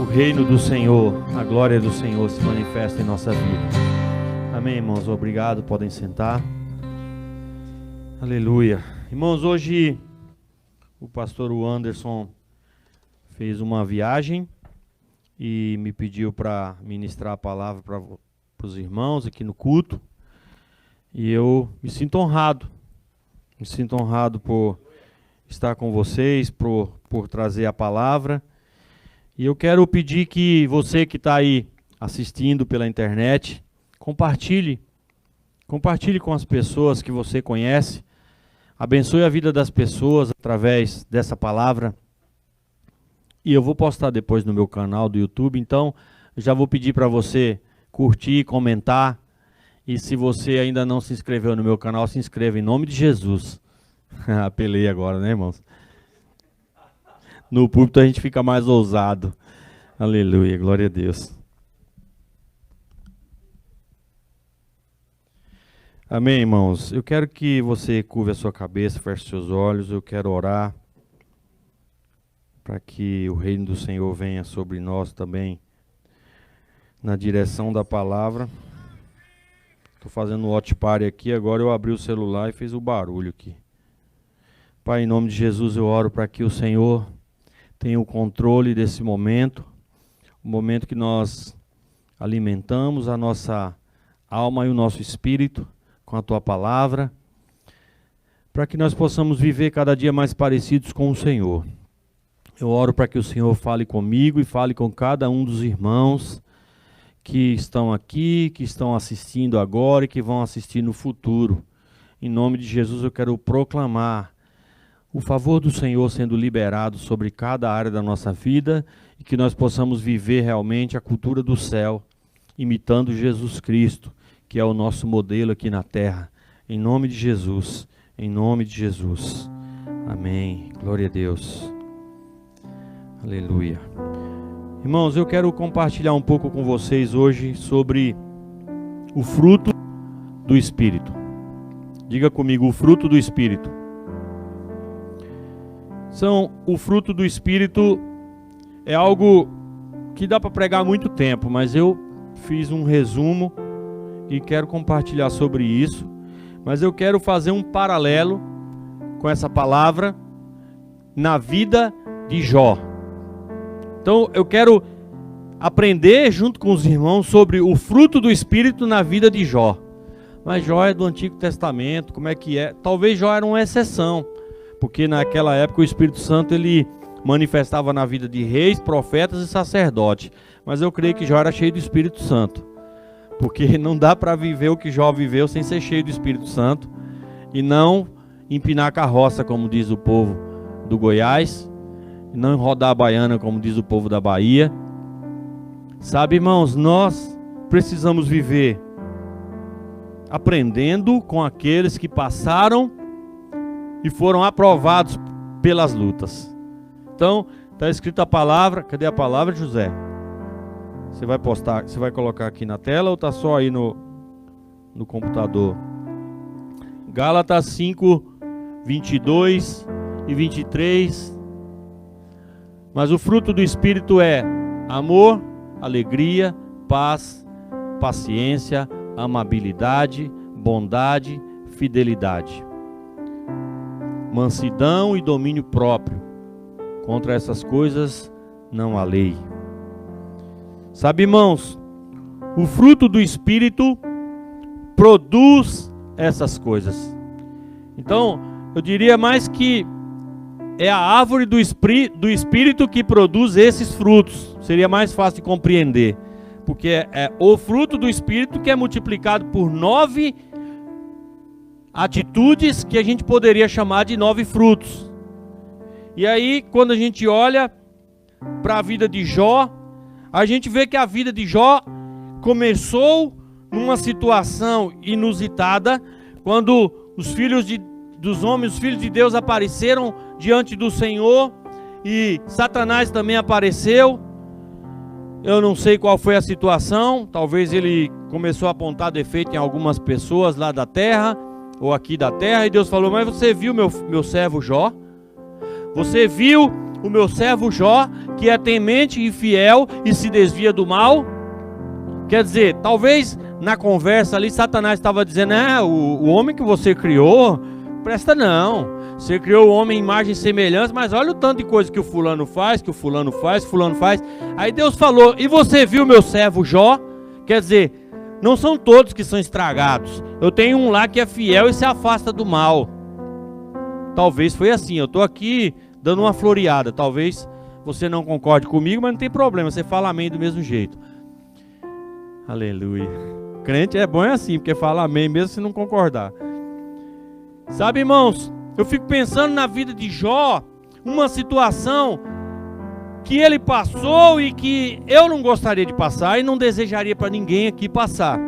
o reino do Senhor, a glória do Senhor se manifesta em nossa vida. Amém, irmãos? Obrigado, podem sentar. Aleluia. Irmãos, hoje o pastor Anderson fez uma viagem e me pediu para ministrar a palavra para os irmãos aqui no culto. E eu me sinto honrado por estar com vocês, por trazer a palavra. E eu quero pedir que você que está aí assistindo pela internet, compartilhe com as pessoas que você conhece, abençoe a vida das pessoas através dessa palavra. E eu vou postar depois no meu canal do YouTube, então já vou pedir para você curtir, comentar. E se você ainda não se inscreveu no meu canal, se inscreva em nome de Jesus. Apelei agora, né, irmãos? No púlpito a gente fica mais ousado. Aleluia, glória a Deus. Amém, irmãos? Eu quero que você curve a sua cabeça, feche seus olhos. Eu quero orar para que o reino do Senhor venha sobre nós também, na direção da palavra. Estou fazendo um watch party aqui, agora eu abri o celular e fiz o barulho aqui. Pai, em nome de Jesus eu oro para que o Senhor tenha o controle desse momento, o momento que nós alimentamos a nossa alma e o nosso espírito com a Tua palavra, para que nós possamos viver cada dia mais parecidos com o Senhor. Eu oro para que o Senhor fale comigo e fale com cada um dos irmãos que estão aqui, que estão assistindo agora e que vão assistir no futuro. Em nome de Jesus eu quero proclamar o favor do Senhor sendo liberado sobre cada área da nossa vida e que nós possamos viver realmente a cultura do céu, imitando Jesus Cristo, que é o nosso modelo aqui na terra. Em nome de Jesus, em nome de Jesus. Amém. Glória a Deus. Aleluia. Irmãos, eu quero compartilhar um pouco com vocês hoje sobre o fruto do Espírito. Diga comigo, o fruto do Espírito. O fruto do Espírito é algo que dá para pregar há muito tempo, mas eu fiz um resumo e quero compartilhar sobre isso. Mas eu quero fazer um paralelo com essa palavra na vida de Jó. Então eu quero aprender junto com os irmãos sobre o fruto do Espírito na vida de Jó. Mas Jó é do Antigo Testamento, como é que é? Talvez Jó era uma exceção, porque naquela época o Espírito Santo ele manifestava na vida de reis, profetas e sacerdotes. Mas eu creio que Jó era cheio do Espírito Santo, porque não dá para viver o que Jó viveu sem ser cheio do Espírito Santo e não empinar carroça, como diz o povo do Goiás, e não rodar a baiana, como diz o povo da Bahia. Sabe, irmãos, nós precisamos viver aprendendo com aqueles que passaram e foram aprovados pelas lutas. Então, está escrita a palavra. Cadê a palavra, José? Você vai postar, você vai colocar aqui na tela ou está só aí no computador? Gálatas 5, 22 e 23. Mas o fruto do Espírito é amor, alegria, paz, paciência, amabilidade, bondade, fidelidade, mansidão e domínio próprio. Contra essas coisas não há lei. Sabe, irmãos, o fruto do Espírito produz essas coisas. Então, eu diria mais que é a árvore do Espírito que produz esses frutos. Seria mais fácil de compreender, porque é o fruto do Espírito que é multiplicado por 9 atitudes que a gente poderia chamar de 9 frutos. E aí, quando a gente olha para a vida de Jó, a gente vê que a vida de Jó começou numa situação inusitada, quando os filhos dos homens, os filhos de Deus apareceram diante do Senhor e Satanás também apareceu. Eu não sei qual foi a situação, talvez ele começou a apontar defeito em algumas pessoas lá da terra, ou aqui da terra, e Deus falou: mas você viu meu servo Jó? Você viu o meu servo Jó, que é temente e fiel e se desvia do mal. Quer dizer, talvez na conversa ali Satanás estava dizendo, o homem que você criou, presta não. Você criou o homem em imagem e semelhança, mas olha o tanto de coisa que o fulano faz, que o fulano faz, Aí Deus falou, e você viu meu servo Jó? Quer dizer, não são todos que são estragados. Eu tenho um lá que é fiel e se afasta do mal. Talvez foi assim, eu estou aqui dando uma floreada. Talvez você não concorde comigo, mas não tem problema, você fala amém do mesmo jeito. Aleluia. Crente é bom assim, porque fala amém mesmo se não concordar. Sabe, irmãos, eu fico pensando na vida de Jó, uma situação que ele passou e que eu não gostaria de passar e não desejaria para ninguém aqui passar.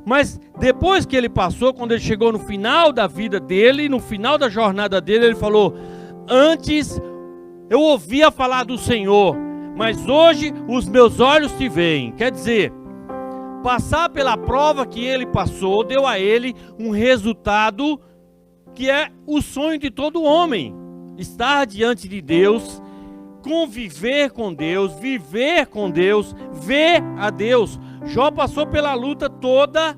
Mas depois que ele passou, quando ele chegou no final da vida dele, no final da jornada dele, ele falou, antes eu ouvia falar do Senhor, mas hoje os meus olhos te veem. Quer dizer, passar pela prova que ele passou, deu a ele um resultado que é o sonho de todo homem. Estar diante de Deus, conviver com Deus, viver com Deus, ver a Deus. Jó passou pela luta toda,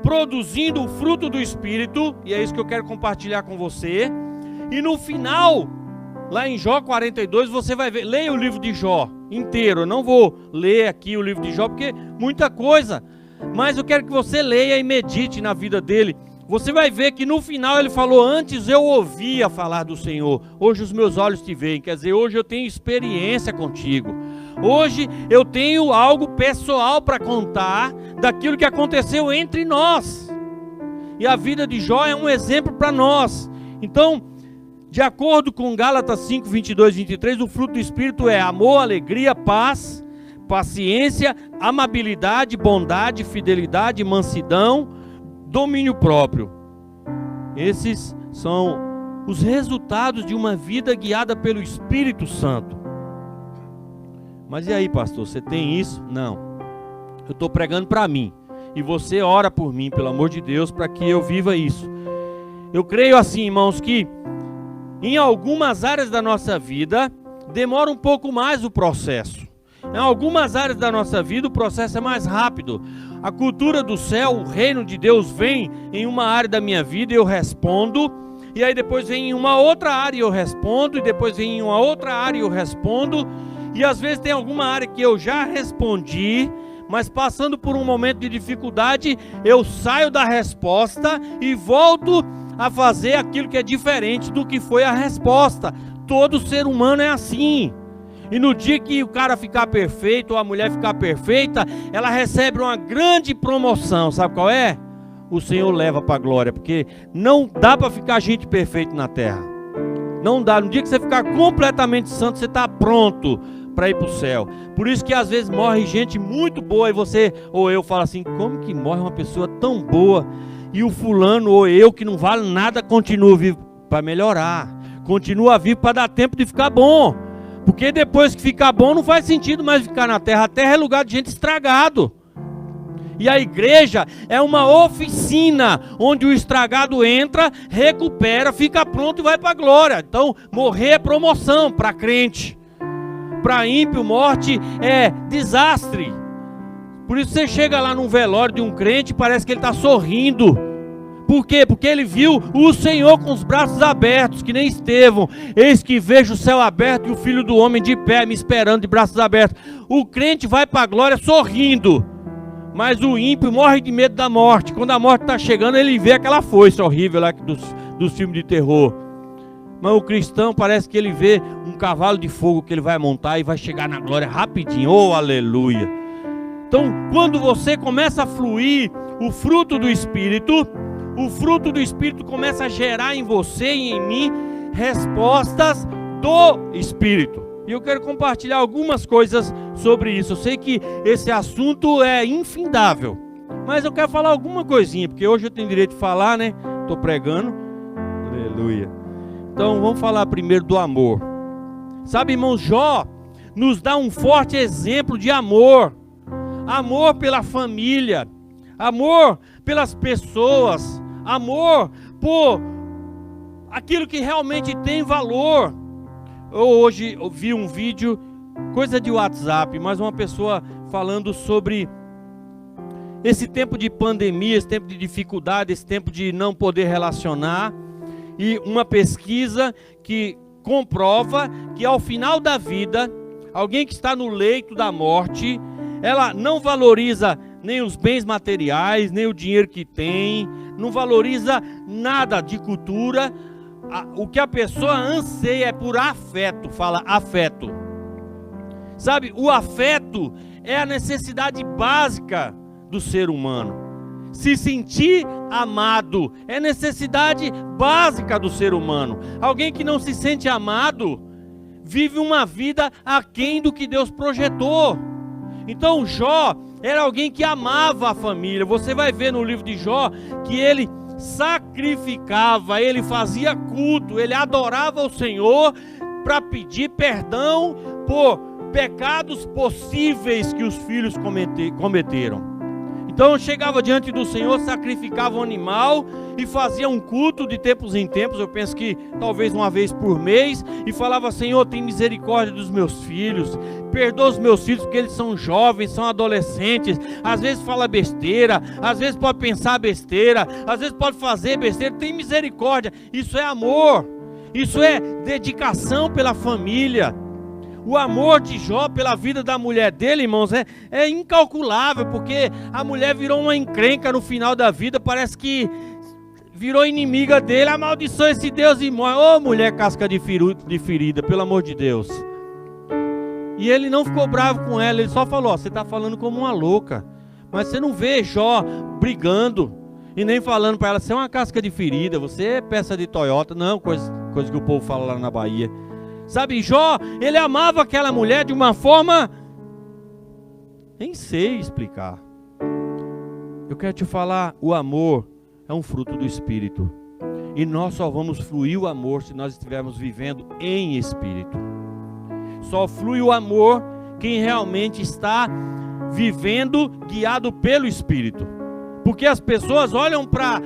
produzindo o fruto do Espírito, e é isso que eu quero compartilhar com você. E no final, lá em Jó 42, você vai ver, leia o livro de Jó inteiro. Eu não vou ler aqui o livro de Jó, porque muita coisa, mas eu quero que você leia e medite na vida dele. Você vai ver que no final ele falou, antes eu ouvia falar do Senhor, hoje os meus olhos te veem. Quer dizer, hoje eu tenho experiência contigo. Hoje eu tenho algo pessoal para contar daquilo que aconteceu entre nós. E a vida de Jó é um exemplo para nós. Então, de acordo com Gálatas 5, 22 e 23, o fruto do Espírito é amor, alegria, paz, paciência, amabilidade, bondade, fidelidade, mansidão, domínio próprio. Esses são os resultados de uma vida guiada pelo Espírito Santo. Mas e aí, pastor, você tem isso? Não. Eu estou pregando para mim. E você ora por mim, pelo amor de Deus, para que eu viva isso. Eu creio assim, irmãos, que em algumas áreas da nossa vida demora um pouco mais o processo. Em algumas áreas da nossa vida o processo é mais rápido. A cultura do céu, o reino de Deus vem em uma área da minha vida e eu respondo. E aí depois vem em uma outra área e eu respondo. E depois vem em uma outra área e eu respondo. E às vezes tem alguma área que eu já respondi, mas passando por um momento de dificuldade, eu saio da resposta e volto a fazer aquilo que é diferente do que foi a resposta. Todo ser humano é assim. E no dia que o cara ficar perfeito, ou a mulher ficar perfeita, ela recebe uma grande promoção. Sabe qual é? O Senhor leva para a glória, porque não dá para ficar gente perfeita na terra. Não dá. No dia que você ficar completamente santo, você está pronto para ir para o céu. Por isso que às vezes morre gente muito boa, e você ou eu fala assim, como que morre uma pessoa tão boa, e o fulano ou eu que não vale nada continua vivo? Para melhorar, continua vivo para dar tempo de ficar bom. Porque depois que ficar bom não faz sentido mais ficar na terra. A terra é lugar de gente estragado. E a igreja é uma oficina onde o estragado entra, recupera, fica pronto e vai para a glória. Então morrer é promoção para crente. Para ímpio, morte é desastre. Por isso você chega lá num velório de um crente e parece que ele está sorrindo. Por quê? Porque ele viu o Senhor com os braços abertos, que nem Estevão. Eis que vejo o céu aberto e o Filho do Homem de pé me esperando de braços abertos. O crente vai para a glória sorrindo, mas o ímpio morre de medo da morte. Quando a morte está chegando, ele vê aquela foice horrível lá dos filmes de terror. Mas o cristão parece que ele vê um cavalo de fogo que ele vai montar e vai chegar na glória rapidinho. Oh, aleluia! Então, quando você começa a fluir o fruto do Espírito, o fruto do Espírito começa a gerar em você e em mim respostas do Espírito. E eu quero compartilhar algumas coisas sobre isso. Eu sei que esse assunto é infindável, mas eu quero falar alguma coisinha, porque hoje eu tenho direito de falar, né? Estou pregando. Aleluia. Então vamos falar primeiro do amor. Sabe, irmão, Jó nos dá um forte exemplo de amor. Amor pela família, amor pelas pessoas, amor por aquilo que realmente tem valor. Hoje eu vi um vídeo, coisa de WhatsApp, mas uma pessoa falando sobre esse tempo de pandemia, esse tempo de dificuldade, esse tempo de não poder relacionar, e uma pesquisa que comprova que ao final da vida, alguém que está no leito da morte, ela não valoriza nem os bens materiais, nem o dinheiro que tem, não valoriza nada de cultura. O que a pessoa anseia é por afeto, fala afeto. Sabe, o afeto é a necessidade básica do ser humano. Se sentir amado é necessidade básica do ser humano. Alguém que não se sente amado vive uma vida aquém do que Deus projetou. Então Jó era alguém que amava a família. Você vai ver no livro de Jó que ele sacrificava, ele fazia culto, ele adorava o Senhor para pedir perdão por pecados possíveis que os filhos cometeram. Então chegava diante do Senhor, sacrificava um animal e fazia um culto de tempos em tempos, eu penso que talvez uma vez por mês, e falava: Senhor, tem misericórdia dos meus filhos, perdoa os meus filhos porque eles são jovens, são adolescentes, às vezes fala besteira, às vezes pode pensar besteira, às vezes pode fazer besteira, tem misericórdia. Isso é amor, isso é dedicação pela família. O amor de Jó pela vida da mulher dele, irmãos, é incalculável, porque a mulher virou uma encrenca no final da vida, parece que virou inimiga dele. Amaldiçoa esse Deus e morre. Ô mulher casca de ferida, pelo amor de Deus. E ele não ficou bravo com ela, ele só falou: ó, você está falando como uma louca, mas você não vê Jó brigando e nem falando para ela: você é uma casca de ferida, você é peça de Toyota. Não, coisa que o povo fala lá na Bahia. Sabe, Jó, ele amava aquela mulher de uma forma, nem sei explicar. Eu quero te falar, o amor é um fruto do Espírito. E nós só vamos fluir o amor se nós estivermos vivendo em Espírito. Só flui o amor quem realmente está vivendo guiado pelo Espírito. Porque as pessoas olham para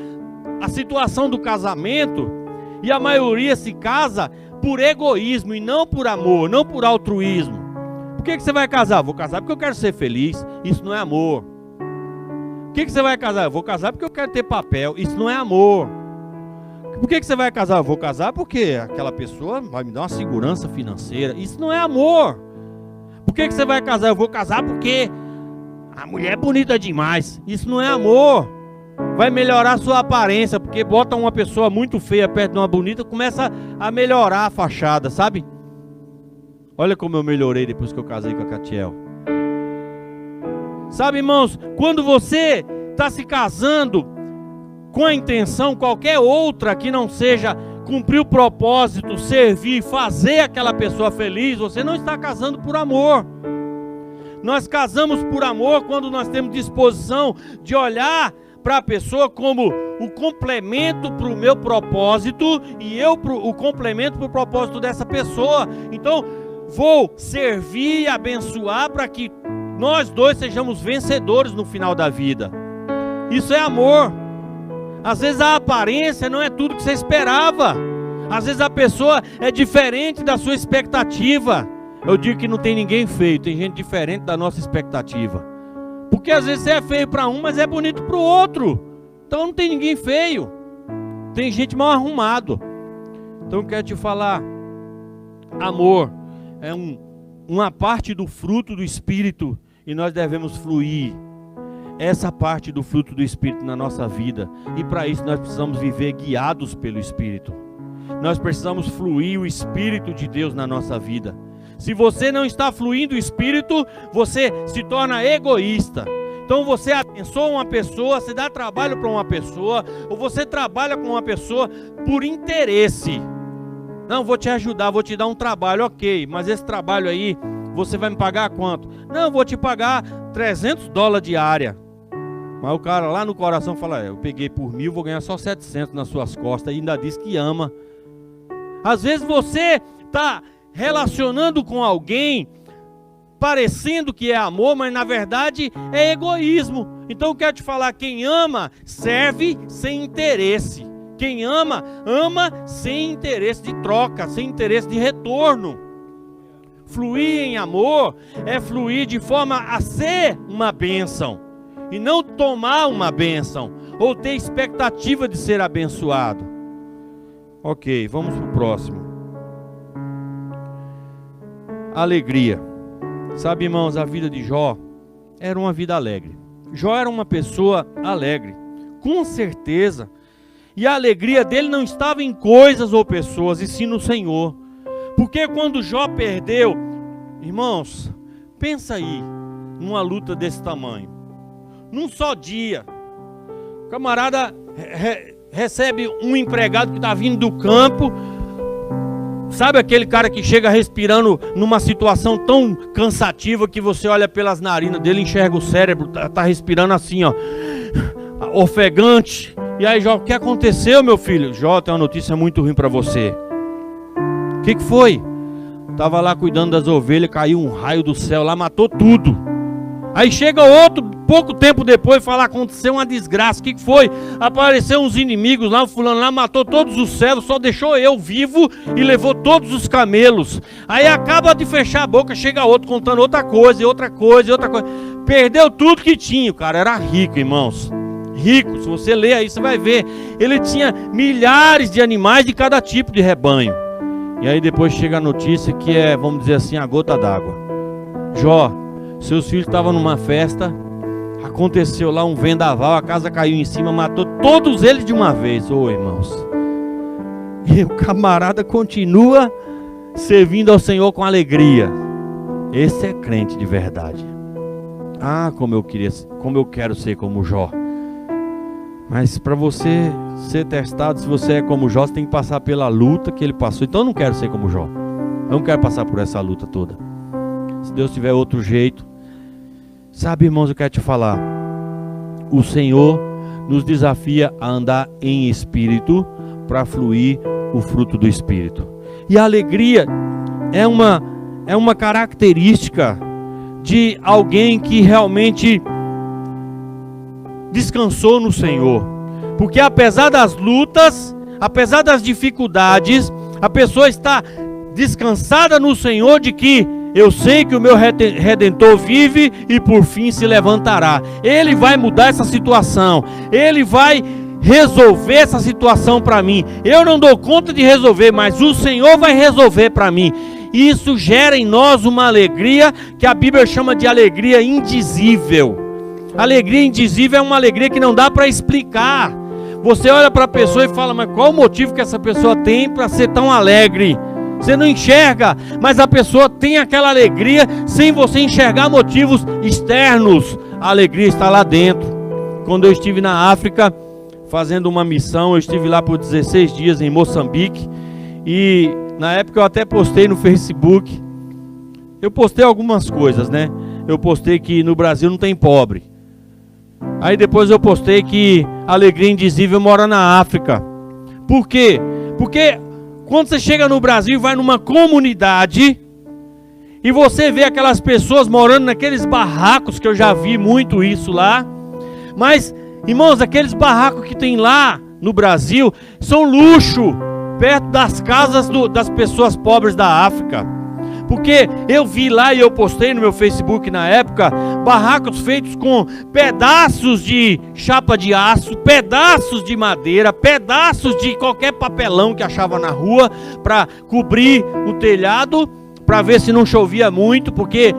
a situação do casamento e a maioria se casa por egoísmo e não por amor, não por altruísmo. Por que você vai casar? Vou casar porque eu quero ser feliz. Isso não é amor. Por que você vai casar? Eu vou casar porque eu quero ter papel. Isso não é amor. Por que você vai casar? Eu vou casar porque aquela pessoa vai me dar uma segurança financeira. Isso não é amor. Por que você vai casar? Eu vou casar porque a mulher é bonita demais. Isso não é amor. Vai melhorar a sua aparência, porque bota uma pessoa muito feia perto de uma bonita, começa a melhorar a fachada, sabe? Olha como eu melhorei depois que eu casei com a Catiel. Sabe, irmãos, quando você está se casando com a intenção, qualquer outra que não seja cumprir o propósito, servir, fazer aquela pessoa feliz, você não está casando por amor. Nós casamos por amor quando nós temos disposição de olhar para a pessoa como o complemento para o meu propósito e eu o complemento para o propósito dessa pessoa. Então vou servir e abençoar para que nós dois sejamos vencedores no final da vida. Isso é amor. Às vezes a aparência não é tudo que você esperava. Às vezes a pessoa é diferente da sua expectativa. Eu digo que não tem ninguém feio, tem gente diferente da nossa expectativa. Porque às vezes você é feio para um, mas é bonito para o outro. Então não tem ninguém feio. Tem gente mal arrumado. Então eu quero te falar, amor é uma parte do fruto do Espírito e nós devemos fluir essa parte do fruto do Espírito na nossa vida. E para isso nós precisamos viver guiados pelo Espírito. Nós precisamos fluir o Espírito de Deus na nossa vida. Se você não está fluindo o Espírito, você se torna egoísta. Então você abençoa uma pessoa, você dá trabalho para uma pessoa, ou você trabalha com uma pessoa por interesse. Não, vou te ajudar, vou te dar um trabalho, ok, mas esse trabalho aí, você vai me pagar quanto? Não, vou te pagar $300 diária. Mas o cara lá no coração fala: eu peguei por 1.000, vou ganhar só 700 nas suas costas, e ainda diz que ama. Às vezes você está relacionando com alguém parecendo que é amor, mas na verdade é egoísmo. Então eu quero te falar, quem ama serve sem interesse. Quem ama, ama sem interesse de troca, sem interesse de retorno. Fluir em amor é fluir de forma a ser uma bênção e não tomar uma bênção ou ter expectativa de ser abençoado. Ok, vamos para o próximo. Alegria. Sabe, irmãos, a vida de Jó era uma vida alegre. Jó era uma pessoa alegre, com certeza. E a alegria dele não estava em coisas ou pessoas, e sim no Senhor. Porque quando Jó perdeu, irmãos, pensa aí, numa luta desse tamanho. Num só dia, o camarada recebe um empregado que está vindo do campo. Sabe aquele cara que chega respirando numa situação tão cansativa que você olha pelas narinas dele, enxerga o cérebro, tá respirando assim, ó, ofegante. E aí, Jó, o que aconteceu, meu filho? Jó, tem uma notícia muito ruim para você. O que foi? Tava lá cuidando das ovelhas, caiu um raio do céu lá, matou tudo. Aí chega outro, pouco tempo depois, fala, aconteceu uma desgraça. O que foi? Apareceu uns inimigos lá, o fulano lá matou todos os céus, só deixou eu vivo e levou todos os camelos. Aí acaba de fechar a boca, chega outro contando outra coisa, e outra coisa, e outra coisa. Perdeu tudo que tinha, o cara era rico, irmãos. Rico, se você ler aí, você vai ver. Ele tinha milhares de animais de cada tipo de rebanho. E aí depois chega a notícia que é, vamos dizer assim, a gota d'água. Jó, seus filhos estavam numa festa, aconteceu lá um vendaval, a casa caiu em cima, matou todos eles de uma vez. Ô, irmãos, e o camarada continua servindo ao Senhor com alegria. Esse é crente de verdade. Ah, como eu quero ser como Jó. Mas para você ser testado, se você é como Jó, você tem que passar pela luta que ele passou. Então eu não quero ser como Jó, eu não quero passar por essa luta toda. Se Deus tiver outro jeito. Sabe, irmãos, eu quero te falar, o Senhor nos desafia a andar em espírito para fluir o fruto do espírito. E a alegria é uma característica de alguém que realmente descansou no Senhor. Porque apesar das lutas, apesar das dificuldades, a pessoa está descansada no Senhor de que eu sei que o meu Redentor vive e por fim se levantará. Ele vai mudar essa situação. Ele vai resolver essa situação para mim. Eu não dou conta de resolver, mas o Senhor vai resolver para mim. E isso gera em nós uma alegria que a Bíblia chama de alegria indizível. Alegria indizível é uma alegria que não dá para explicar. Você olha para a pessoa e fala, mas qual o motivo que essa pessoa tem para ser tão alegre? Você não enxerga, mas a pessoa tem aquela alegria sem você enxergar motivos externos. A alegria está lá dentro. Quando eu estive na África fazendo uma missão, eu estive lá por 16 dias em Moçambique. E na época eu até postei no Facebook. Eu postei algumas coisas, né? Eu postei que no Brasil não tem pobre. Aí depois eu postei que a alegria indizível mora na África. Por quê? Porque quando você chega no Brasil e vai numa comunidade e você vê aquelas pessoas morando naqueles barracos, que eu já vi muito isso lá. Mas, irmãos, aqueles barracos que tem lá no Brasil são luxo perto das casas das pessoas pobres da África. Porque eu vi lá e eu postei no meu Facebook na época, barracos feitos com pedaços de chapa de aço, pedaços de madeira, pedaços de qualquer papelão que achava na rua para cobrir o telhado, para ver se não chovia muito, porque,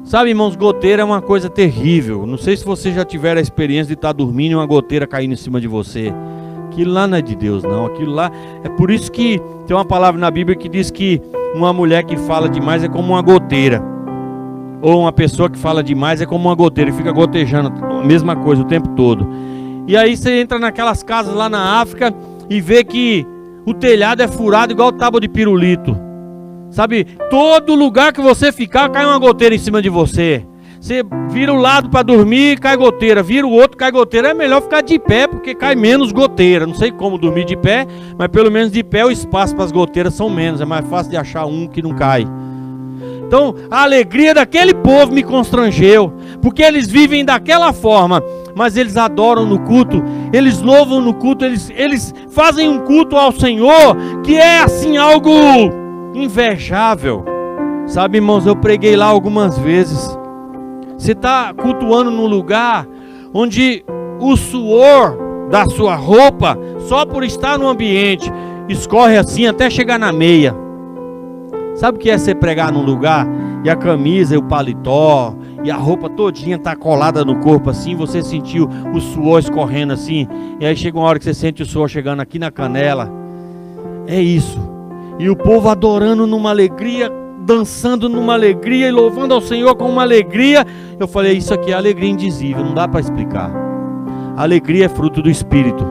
sabe, irmãos, goteira é uma coisa terrível. Não sei se você já tiver a experiência de estar dormindo e uma goteira caindo em cima de você. Aquilo lá não é de Deus, não. Aquilo lá, é por isso que tem uma palavra na Bíblia que diz que uma mulher que fala demais é como uma goteira. Ou uma pessoa que fala demais é como uma goteira, que fica gotejando a mesma coisa o tempo todo. E aí você entra naquelas casas lá na África e vê que o telhado é furado igual tábua de pirulito. Sabe, todo lugar que você ficar cai uma goteira em cima de você. Você vira o lado para dormir, cai goteira. Vira o outro, cai goteira. É melhor ficar de pé, porque cai menos goteira. Não sei como dormir de pé, mas pelo menos de pé o espaço para as goteiras são menos. É mais fácil de achar um que não cai. Então, a alegria daquele povo me constrangeu, porque eles vivem daquela forma. mas eles adoram no culto, eles louvam no culto, eles fazem um culto ao Senhor que é assim algo invejável. Sabe, irmãos, eu preguei lá algumas vezes. Você está cultuando num lugar onde o suor da sua roupa, só por estar no ambiente, escorre assim até chegar na meia. Sabe o que é você pregar num lugar e a camisa e o paletó e a roupa todinha tá colada no corpo assim, você sentiu o suor escorrendo assim, e aí chega uma hora que você sente o suor chegando aqui na canela. É isso. E o povo adorando numa alegria, dançando numa alegria e louvando ao Senhor com uma alegria. Eu falei, isso aqui é alegria indizível, não dá para explicar. A alegria é fruto do Espírito,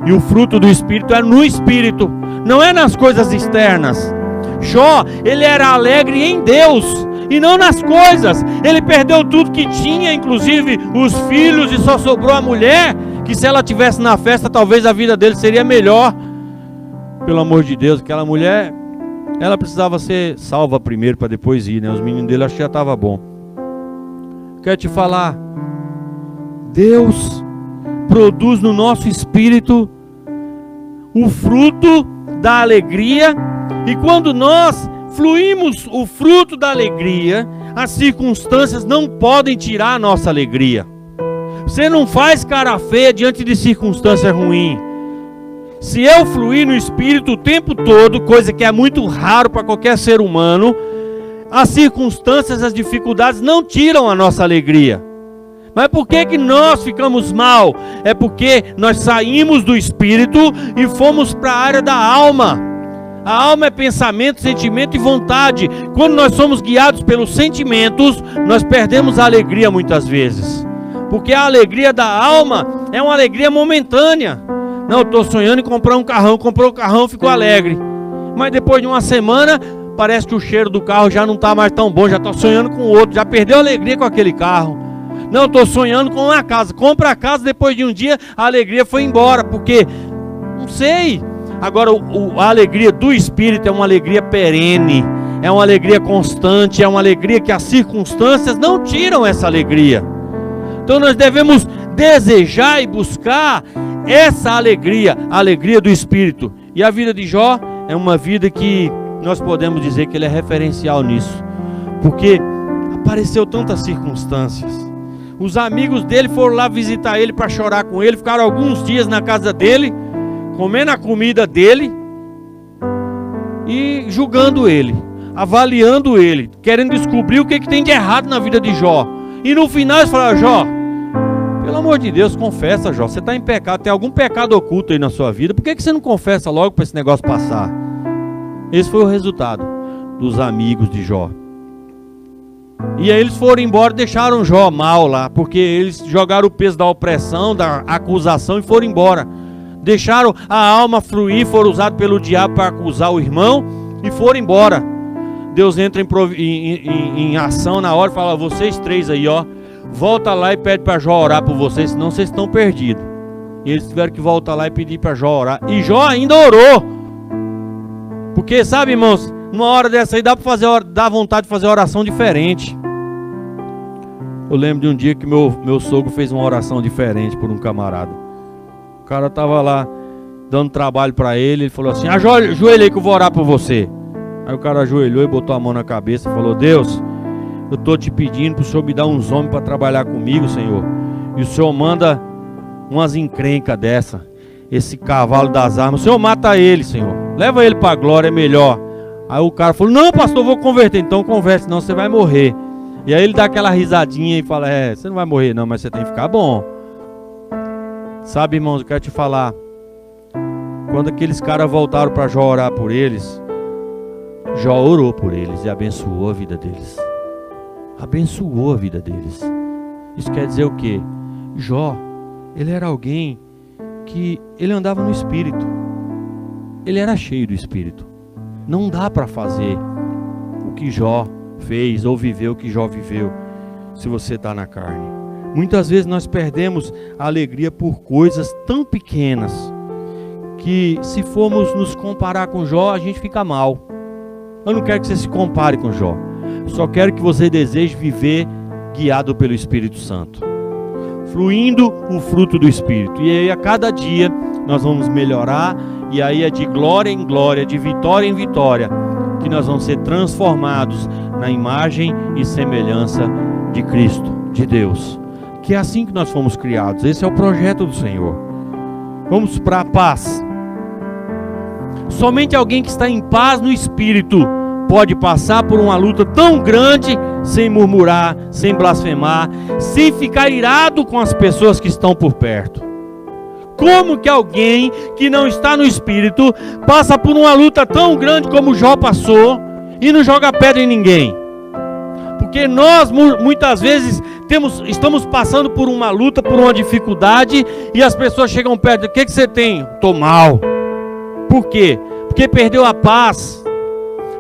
e o fruto do Espírito é no Espírito, não é nas coisas externas. Jó, ele era alegre em Deus e não nas coisas. Ele perdeu tudo que tinha, inclusive os filhos, e só sobrou a mulher, que se ela tivesse na festa, talvez a vida dele seria melhor. Pelo amor de Deus, aquela mulher, ela precisava ser salva primeiro para depois ir, né? Os meninos dele acho que já estava bom. Quero te falar, Deus produz no nosso espírito o fruto da alegria, e quando nós fluímos o fruto da alegria, as circunstâncias não podem tirar a nossa alegria. Você não faz cara feia diante de circunstância ruim. Se eu fluir no Espírito o tempo todo, coisa que é muito raro para qualquer ser humano, as circunstâncias, as dificuldades não tiram a nossa alegria. Mas por que nós ficamos mal? É porque nós saímos do Espírito e fomos para a área da alma. A alma é pensamento, sentimento e vontade. Quando nós somos guiados pelos sentimentos, nós perdemos a alegria muitas vezes. Porque a alegria da alma é uma alegria momentânea. Não, eu estou sonhando em comprar um carrão. Comprou o carrão, ficou alegre. Mas depois de uma semana, parece que o cheiro do carro já não está mais tão bom. Já estou sonhando com outro. Já perdeu a alegria com aquele carro. Não, estou sonhando com uma casa. Compra a casa, depois de um dia a alegria foi embora. Porque, não sei. Agora a alegria do Espírito é uma alegria perene. É uma alegria constante. É uma alegria que as circunstâncias não tiram essa alegria. Então nós devemos desejar e buscar essa alegria. A alegria do Espírito. E a vida de Jó é uma vida que nós podemos dizer que ele é referencial nisso. Porque apareceu tantas circunstâncias. Os amigos dele foram lá visitar ele para chorar com ele. Ficaram alguns dias na casa dele, comendo a comida dele e julgando ele, avaliando ele, querendo descobrir o que tem de errado na vida de Jó. E no final eles falaram: Jó, pelo amor de Deus, confessa, Jó, você está em pecado, tem algum pecado oculto aí na sua vida, por que você não confessa logo para esse negócio passar? Esse foi o resultado dos amigos de Jó. E aí eles foram embora e deixaram Jó mal lá, porque eles jogaram o peso da opressão, da acusação e foram embora. Deixaram a alma fluir, foram usados pelo diabo para acusar o irmão e foram embora. Deus entra em ação na hora e fala: vocês três aí, ó, volta lá e pede para Jó orar por vocês, senão vocês estão perdidos. E eles tiveram que voltar lá e pedir para Jó orar. E Jó ainda orou. Porque, sabe, irmãos, numa hora dessa aí dá vontade de fazer oração diferente. Eu lembro de um dia que meu sogro fez uma oração diferente por um camarada. O cara estava lá dando trabalho para ele falou assim: ajoelha aí que eu vou orar por você. Aí o cara ajoelhou e botou a mão na cabeça e falou: Deus, eu estou te pedindo para o Senhor me dar uns homens para trabalhar comigo, Senhor. E o Senhor manda umas encrencas dessa, esse cavalo das armas. O Senhor mata ele, Senhor. Leva ele para a glória, é melhor. Aí o cara falou: não, pastor, eu vou converter. Então converte, senão você vai morrer. E aí ele dá aquela risadinha e fala: você não vai morrer não, mas você tem que ficar bom. Sabe, irmãos, eu quero te falar, quando aqueles caras voltaram para Jó orar por eles, Jó orou por eles e abençoou a vida deles. Abençoou a vida deles. Isso quer dizer o quê? Jó, ele era alguém que ele andava no Espírito. Ele era cheio do Espírito. Não dá para fazer o que Jó fez ou viver o que Jó viveu se você está na carne. Muitas vezes nós perdemos a alegria por coisas tão pequenas que, se formos nos comparar com Jó, a gente fica mal. Eu não quero que você se compare com Jó. Só quero que você deseje viver guiado pelo Espírito Santo. fluindo o fruto do Espírito. E aí a cada dia nós vamos melhorar, e aí é de glória em glória, de vitória em vitória, que nós vamos ser transformados na imagem e semelhança de Cristo, de Deus. Que é assim que nós fomos criados. Esse é o projeto do Senhor. Vamos para a paz. Somente alguém que está em paz no Espírito pode passar por uma luta tão grande sem murmurar, sem blasfemar, sem ficar irado com as pessoas que estão por perto. Como que alguém que não está no Espírito passa por uma luta tão grande como Jó passou e não joga pedra em ninguém? Porque nós muitas vezes estamos passando por uma luta, por uma dificuldade, e as pessoas chegam perto. O que você tem? Estou mal. Por quê? Porque perdeu a paz,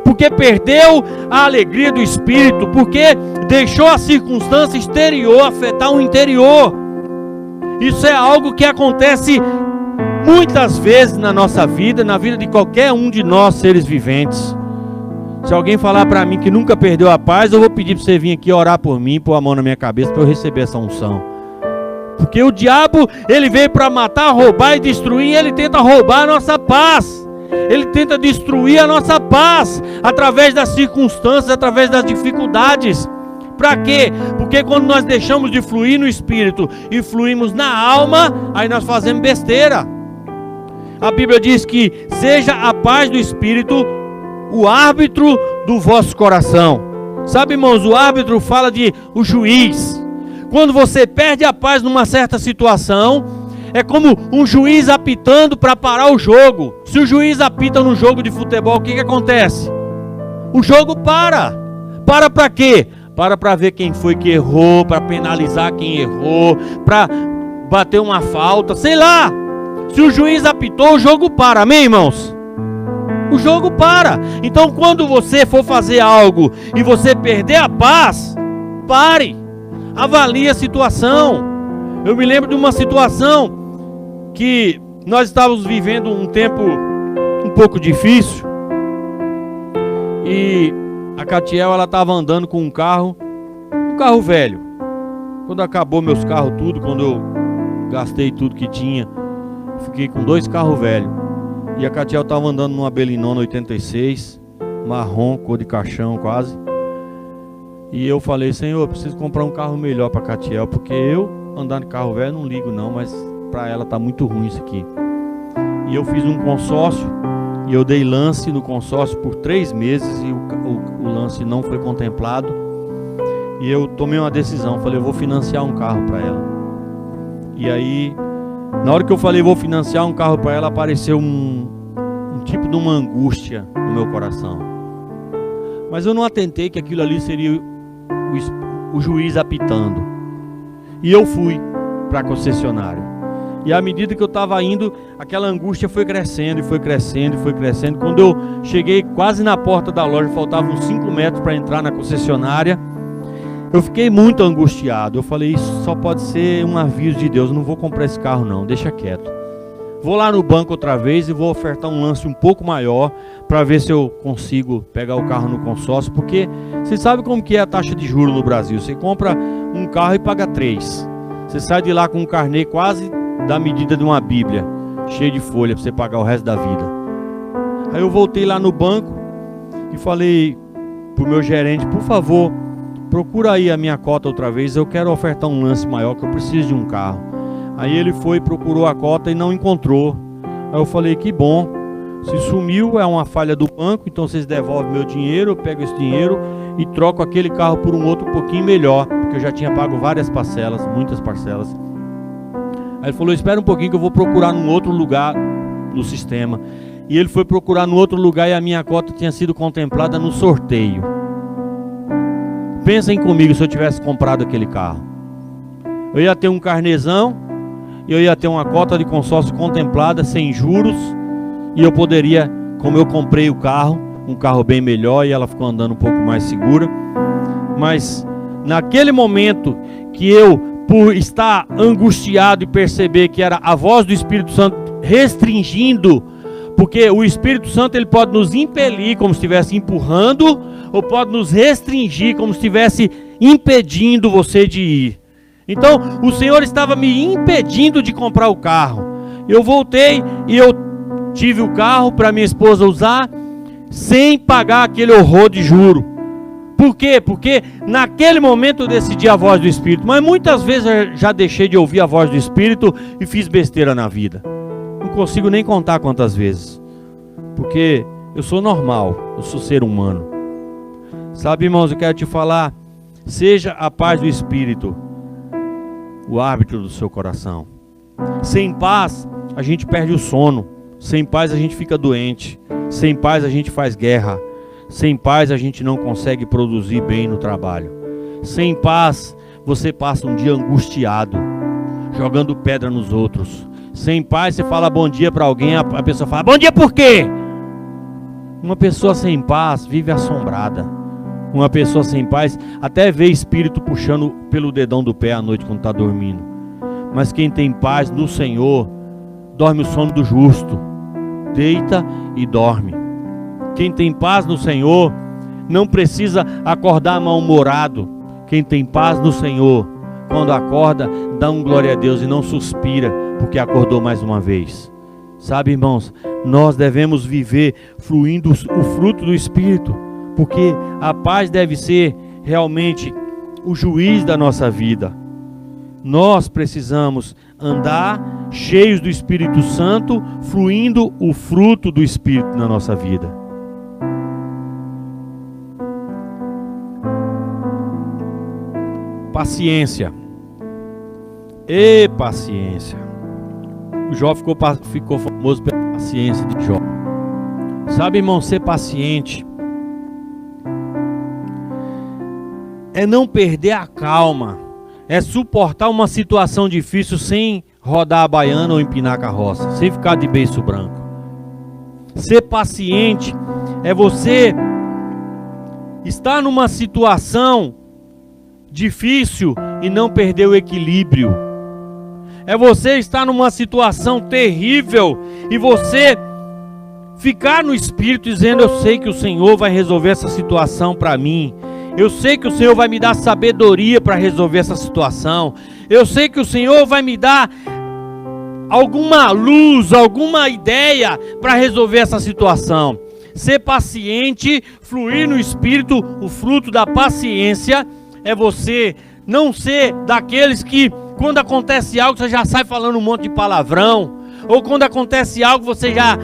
porque perdeu a alegria do Espírito, porque deixou a circunstância exterior afetar o interior. Isso é algo que acontece muitas vezes na nossa vida, na vida de qualquer um de nós seres viventes. Se alguém falar para mim que nunca perdeu a paz, eu vou pedir para você vir aqui orar por mim, pôr a mão na minha cabeça para eu receber essa unção. Porque o diabo, ele veio para matar, roubar e destruir, e ele tenta roubar a nossa paz. Ele tenta destruir a nossa paz através das circunstâncias, através das dificuldades. Para quê? Porque quando nós deixamos de fluir no Espírito e fluímos na alma, aí nós fazemos besteira. A Bíblia diz que seja a paz do Espírito o árbitro do vosso coração. Sabe, irmãos, o árbitro fala de o juiz. Quando você perde a paz numa certa situação, é como um juiz apitando para parar o jogo. Se o juiz apita no jogo de futebol, o que acontece? O jogo para. Para quê? Para ver quem foi que errou, para penalizar quem errou, para bater uma falta, sei lá. Se o juiz apitou, o jogo para. Amém, irmãos? O jogo para. Então, quando você for fazer algo e você perder a paz, pare. Avalie a situação. Eu me lembro de uma situação que nós estávamos vivendo um tempo um pouco difícil, e a Catiel, ela estava andando com um carro velho. Quando acabou meus carros tudo, quando eu gastei tudo que tinha, fiquei com 2 carros velhos. E a Catiel estava andando numa Belinona 86, marrom, cor de caixão quase. E eu falei: Senhor, eu preciso comprar um carro melhor para a Catiel, porque eu andar de carro velho não ligo não, mas para ela tá muito ruim isso aqui. E eu fiz um consórcio, e eu dei lance no consórcio por 3 meses, e o lance não foi contemplado. E eu tomei uma decisão, falei: eu vou financiar um carro para ela. E aí, na hora que eu falei vou financiar um carro para ela, apareceu um tipo de uma angústia no meu coração. Mas eu não atentei que aquilo ali seria o juiz apitando. E eu fui para a concessionária. E à medida que eu estava indo, aquela angústia foi crescendo, e foi crescendo, e foi crescendo. Quando eu cheguei quase na porta da loja, faltavam 5 metros para entrar na concessionária, eu fiquei muito angustiado. Eu falei: isso só pode ser um aviso de Deus, eu não vou comprar esse carro não, deixa quieto. Vou lá no banco outra vez e vou ofertar um lance um pouco maior, para ver se eu consigo pegar o carro no consórcio. Porque você sabe como que é a taxa de juros no Brasil. Você compra um carro e paga 3. Você sai de lá com um carnê quase da medida de uma Bíblia, cheio de folha, para você pagar o resto da vida. Aí eu voltei lá no banco e falei pro meu gerente: por favor, procura aí a minha cota outra vez, eu quero ofertar um lance maior, que eu preciso de um carro. Aí ele foi, procurou a cota e não encontrou. Aí eu falei: que bom, se sumiu é uma falha do banco, então vocês devolvem meu dinheiro, eu pego esse dinheiro e troco aquele carro por um outro um pouquinho melhor, porque eu já tinha pago várias parcelas, muitas parcelas. Aí ele falou: espera um pouquinho que eu vou procurar num outro lugar no sistema. E ele foi procurar no outro lugar, e a minha cota tinha sido contemplada no sorteio. Pensem comigo, se eu tivesse comprado aquele carro, eu ia ter um carnezão, eu ia ter uma cota de consórcio contemplada, sem juros, e eu poderia, como eu comprei o carro, um carro bem melhor, e ela ficou andando um pouco mais segura. Mas naquele momento que eu, por estar angustiado e perceber que era a voz do Espírito Santo restringindo, porque o Espírito Santo, ele pode nos impelir como se estivesse empurrando, ou pode nos restringir como se estivesse impedindo você de ir. Então o Senhor estava me impedindo de comprar o carro. Eu voltei e eu tive o carro para minha esposa usar, sem pagar aquele horror de juro. Por quê? Porque naquele momento eu decidi a voz do Espírito. Mas muitas vezes eu já deixei de ouvir a voz do Espírito e fiz besteira na vida. Não consigo nem contar quantas vezes. Porque eu sou normal, eu sou ser humano. Sabe, irmãos, eu quero te falar, seja a paz do Espírito o árbitro do seu coração. Sem paz, a gente perde o sono. Sem paz, a gente fica doente. Sem paz, a gente faz guerra. Sem paz, a gente não consegue produzir bem no trabalho. Sem paz, você passa um dia angustiado, jogando pedra nos outros. Sem paz, você fala bom dia para alguém, a pessoa fala, bom dia por quê? Uma pessoa sem paz vive assombrada. Uma pessoa sem paz até vê espírito puxando pelo dedão do pé à noite quando está dormindo. Mas quem tem paz no Senhor, dorme o sono do justo. Deita e dorme. Quem tem paz no Senhor, não precisa acordar mal-humorado. Quem tem paz no Senhor, quando acorda, dá um glória a Deus e não suspira, porque acordou mais uma vez. Sabe, irmãos, nós devemos viver fluindo o fruto do Espírito, porque a paz deve ser realmente o juiz da nossa vida. Nós precisamos andar cheios do Espírito Santo, fluindo o fruto do Espírito na nossa vida. Paciência. E paciência. O Jó ficou famoso pela paciência de Jó. Sabe, irmão, ser paciente é não perder a calma, é suportar uma situação difícil sem rodar a baiana ou empinar a carroça, sem ficar de beiço branco. Ser paciente é você estar numa situação difícil e não perder o equilíbrio. É você estar numa situação terrível e você ficar no Espírito dizendo, eu sei que o Senhor vai resolver essa situação para mim. Eu sei que o Senhor vai me dar sabedoria para resolver essa situação. Eu sei que o Senhor vai me dar alguma luz, alguma ideia para resolver essa situação. Ser paciente, fluir no Espírito, o fruto da paciência é você não ser daqueles que, quando acontece algo, você já sai falando um monte de palavrão. Ou quando acontece algo, você já...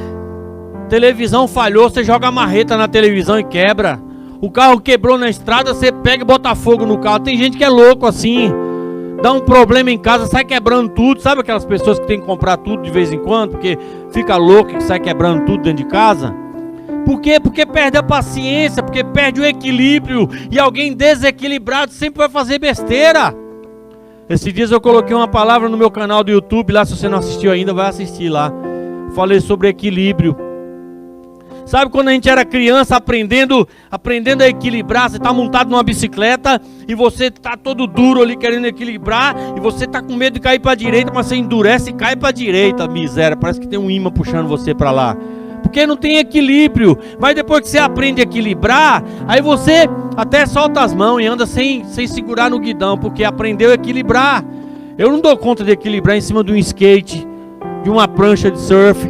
televisão falhou, você joga a marreta na televisão e quebra. O carro quebrou na estrada, você pega e bota fogo no carro. Tem gente que é louco assim. Dá um problema em casa, sai quebrando tudo. Sabe aquelas pessoas que tem que comprar tudo de vez em quando, porque fica louco e sai quebrando tudo dentro de casa? Por quê? Porque perde a paciência, porque perde o equilíbrio. E alguém desequilibrado sempre vai fazer besteira. Esses dias eu coloquei uma palavra no meu canal do YouTube, lá se você não assistiu ainda, vai assistir lá. Falei sobre equilíbrio. Sabe quando a gente era criança aprendendo a equilibrar, você está montado numa bicicleta e você está todo duro ali querendo equilibrar e você está com medo de cair para a direita, mas você endurece e cai para a direita, miséria, parece que tem um imã puxando você para lá. Porque não tem equilíbrio. Mas depois que você aprende a equilibrar, aí você até solta as mãos e anda sem segurar no guidão, porque aprendeu a equilibrar. Eu não dou conta de equilibrar em cima de um skate, de uma prancha de surf.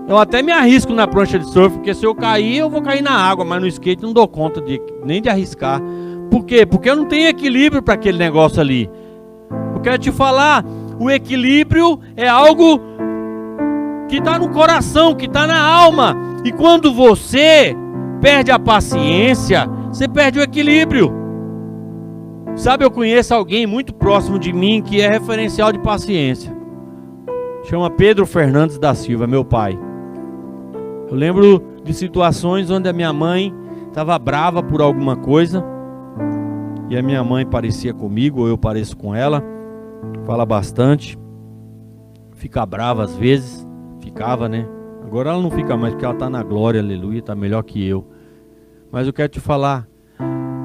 Eu até me arrisco na prancha de surf, porque se eu cair, eu vou cair na água, mas no skate não dou conta nem de arriscar. Por quê? Porque eu não tenho equilíbrio para aquele negócio ali. Eu quero te falar, o equilíbrio é algo que está no coração, que está na alma. E quando você perde a paciência, você perde o equilíbrio. Sabe, eu conheço alguém muito próximo de mim que é referencial de paciência. Chama Pedro Fernandes da Silva, meu pai. Eu lembro de situações onde a minha mãe estava brava por alguma coisa. E a minha mãe parecia comigo, ou eu pareço com ela. Fala bastante. Fica brava às vezes. Ficava, né? Agora ela não fica mais, porque ela está na glória, aleluia, está melhor que eu. Mas eu quero te falar,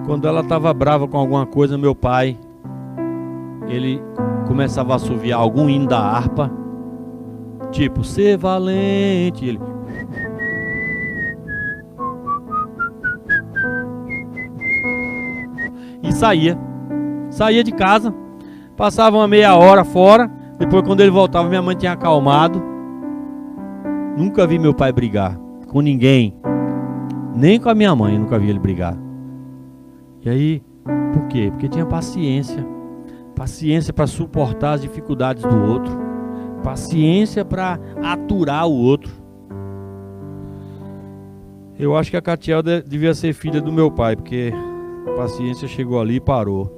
quando ela estava brava com alguma coisa, meu pai, ele começava a assoviar algum hino da harpa, tipo, ser valente, ele... e saía de casa. Passava uma meia hora fora. Depois, quando ele voltava, minha mãe tinha acalmado. Nunca vi meu pai brigar com ninguém. Nem com a minha mãe, eu nunca vi ele brigar. E aí, por quê? Porque tinha paciência. Paciência para suportar as dificuldades do outro. Paciência para aturar o outro. Eu acho que a Catiel devia ser filha do meu pai, porque a paciência chegou ali e parou.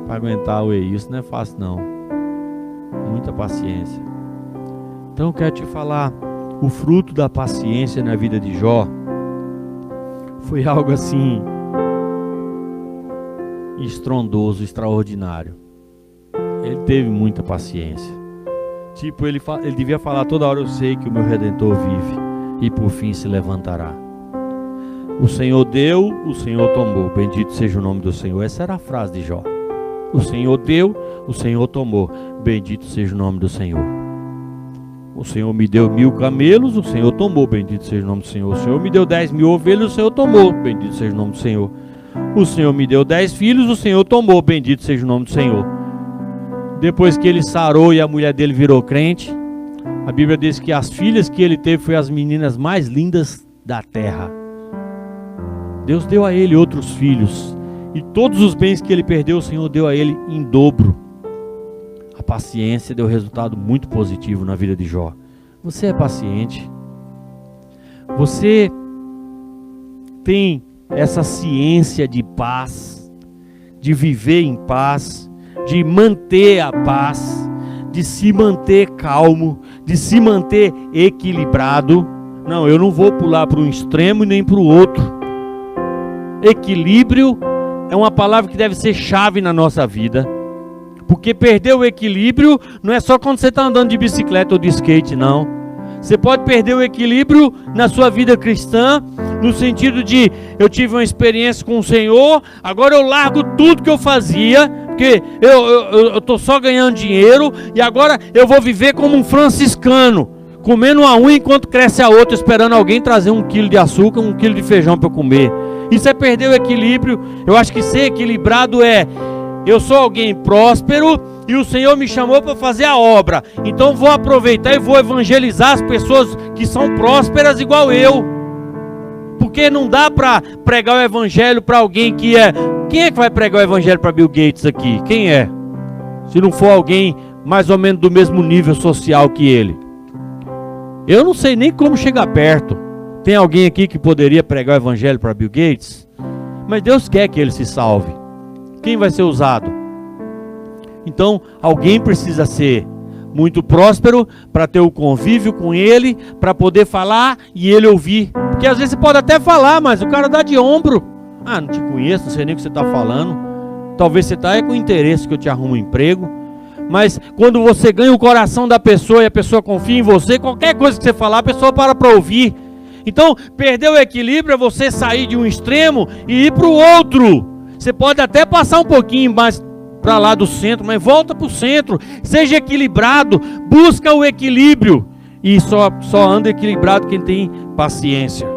Para aguentar isso não é fácil não. Muita paciência. Então eu quero te falar, o fruto da paciência na vida de Jó foi algo assim estrondoso, extraordinário. Ele teve muita paciência. Tipo, ele devia falar toda hora: eu sei que o meu Redentor vive e por fim se levantará. O Senhor deu, o Senhor tomou. Bendito seja o nome do Senhor. Essa era a frase de Jó. O Senhor deu, o Senhor tomou. Bendito seja o nome do Senhor. O Senhor me deu 1000 camelos, o Senhor tomou. Bendito seja o nome do Senhor. O Senhor me deu 10.000 ovelhas, o Senhor tomou. Bendito seja o nome do Senhor. O Senhor me deu 10 filhos, o Senhor tomou. Bendito seja o nome do Senhor. Depois que ele sarou e a mulher dele virou crente, a Bíblia diz que as filhas que ele teve foram as meninas mais lindas da terra. Deus deu a ele outros filhos. E todos os bens que ele perdeu, o Senhor deu a ele em dobro. A paciência deu resultado muito positivo na vida de Jó. Você é paciente? Você tem essa ciência de paz, de viver em paz, de manter a paz, de se manter calmo, de se manter equilibrado? Não, eu não vou pular para um extremo e nem para o outro. Equilíbrio é uma palavra que deve ser chave na nossa vida. Porque perder o equilíbrio não é só quando você está andando de bicicleta ou de skate, não. Você pode perder o equilíbrio na sua vida cristã, no sentido de: eu tive uma experiência com o Senhor, agora eu largo tudo que eu fazia, porque eu estou só ganhando dinheiro, e agora eu vou viver como um franciscano, comendo uma unha enquanto cresce a outra, esperando alguém trazer 1 quilo de açúcar, 1 quilo de feijão para eu comer. Isso é perder o equilíbrio. Eu acho que ser equilibrado é: eu sou alguém próspero e o Senhor me chamou para fazer a obra, então vou aproveitar e vou evangelizar as pessoas que são prósperas igual eu. Porque não dá para pregar o evangelho para alguém que é... Quem é que vai pregar o evangelho para Bill Gates aqui? Quem é? Se não for alguém mais ou menos do mesmo nível social que ele. Eu não sei nem como chegar perto. Tem alguém aqui que poderia pregar o evangelho para Bill Gates? Mas Deus quer que ele se salve. Quem vai ser usado? Então, alguém precisa ser muito próspero para ter o convívio com ele, para poder falar e ele ouvir. Porque às vezes você pode até falar, mas o cara dá de ombro. Ah, não te conheço, não sei nem o que você está falando. Talvez você está com interesse que eu te arrumo um emprego. Mas quando você ganha o coração da pessoa e a pessoa confia em você, qualquer coisa que você falar, a pessoa para ouvir. Então, perder o equilíbrio é você sair de um extremo e ir para o outro. Você pode até passar um pouquinho mais para lá do centro, mas volta para o centro. Seja equilibrado, busca o equilíbrio. E só anda equilibrado quem tem paciência.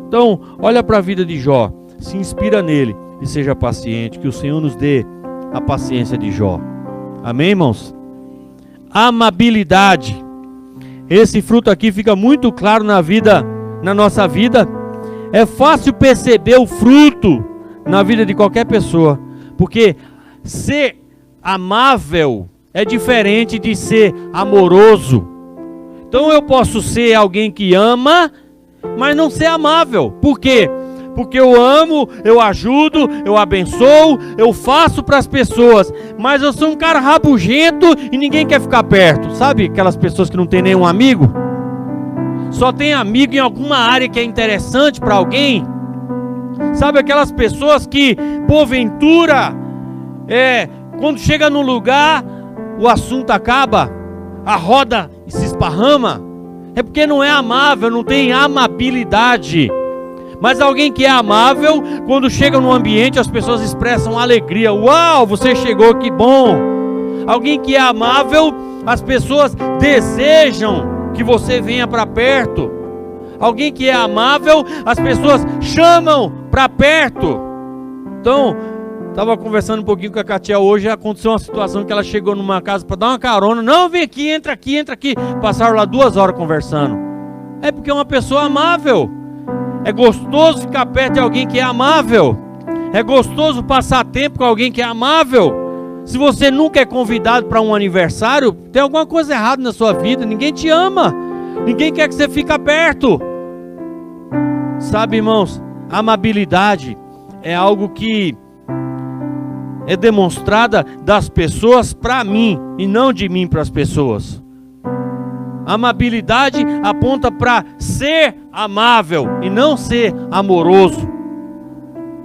Então, olha para a vida de Jó, se inspira nele e seja paciente. Que o Senhor nos dê a paciência de Jó. Amém, irmãos? Amabilidade. Esse fruto aqui fica muito claro na nossa vida. É fácil perceber o fruto na vida de qualquer pessoa, porque ser amável é diferente de ser amoroso. Então eu posso ser alguém que ama, mas não ser amável. Por quê? Porque eu amo, eu ajudo, eu abençoo, eu faço para as pessoas, mas eu sou um cara rabugento e ninguém quer ficar perto. Sabe aquelas pessoas que não tem nenhum amigo? Só tem amigo em alguma área que é interessante para alguém? Sabe aquelas pessoas que, porventura, quando chega no lugar, o assunto acaba, a roda se esparrama? É porque não é amável, não tem amabilidade. Mas alguém que é amável, quando chega no ambiente, as pessoas expressam alegria. Uau, você chegou, que bom! Alguém que é amável, as pessoas desejam que você venha para perto. Alguém que é amável, as pessoas chamam para perto. Então, Estava conversando um pouquinho com a Katia hoje, aconteceu uma situação que ela chegou numa casa para dar uma carona. Não, vem aqui, entra aqui, entra aqui. Passaram lá 2 horas conversando. É porque é uma pessoa amável. É gostoso ficar perto de alguém que é amável. É gostoso passar tempo com alguém que é amável. Se você nunca é convidado para um aniversário, tem alguma coisa errada na sua vida. Ninguém te ama. Ninguém quer que você fique perto. Sabe, irmãos, a amabilidade é algo que é demonstrada das pessoas para mim e não de mim para as pessoas. A amabilidade aponta para ser amável e não ser amoroso.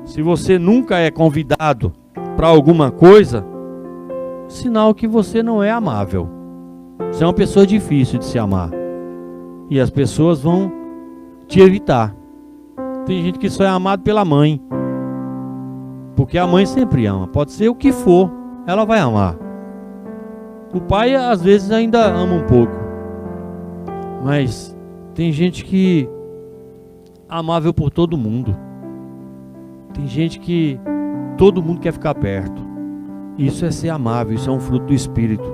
Se você nunca é convidado para alguma coisa, sinal que você não é amável. Você é uma pessoa difícil de se amar. E as pessoas vão te evitar. Tem gente que só é amado pela mãe. Porque a mãe sempre ama. Pode ser o que for, ela vai amar. O pai às vezes ainda ama um pouco. Mas tem gente que é amável por todo mundo. Tem gente que todo mundo quer ficar perto. Isso é ser amável, isso é um fruto do Espírito.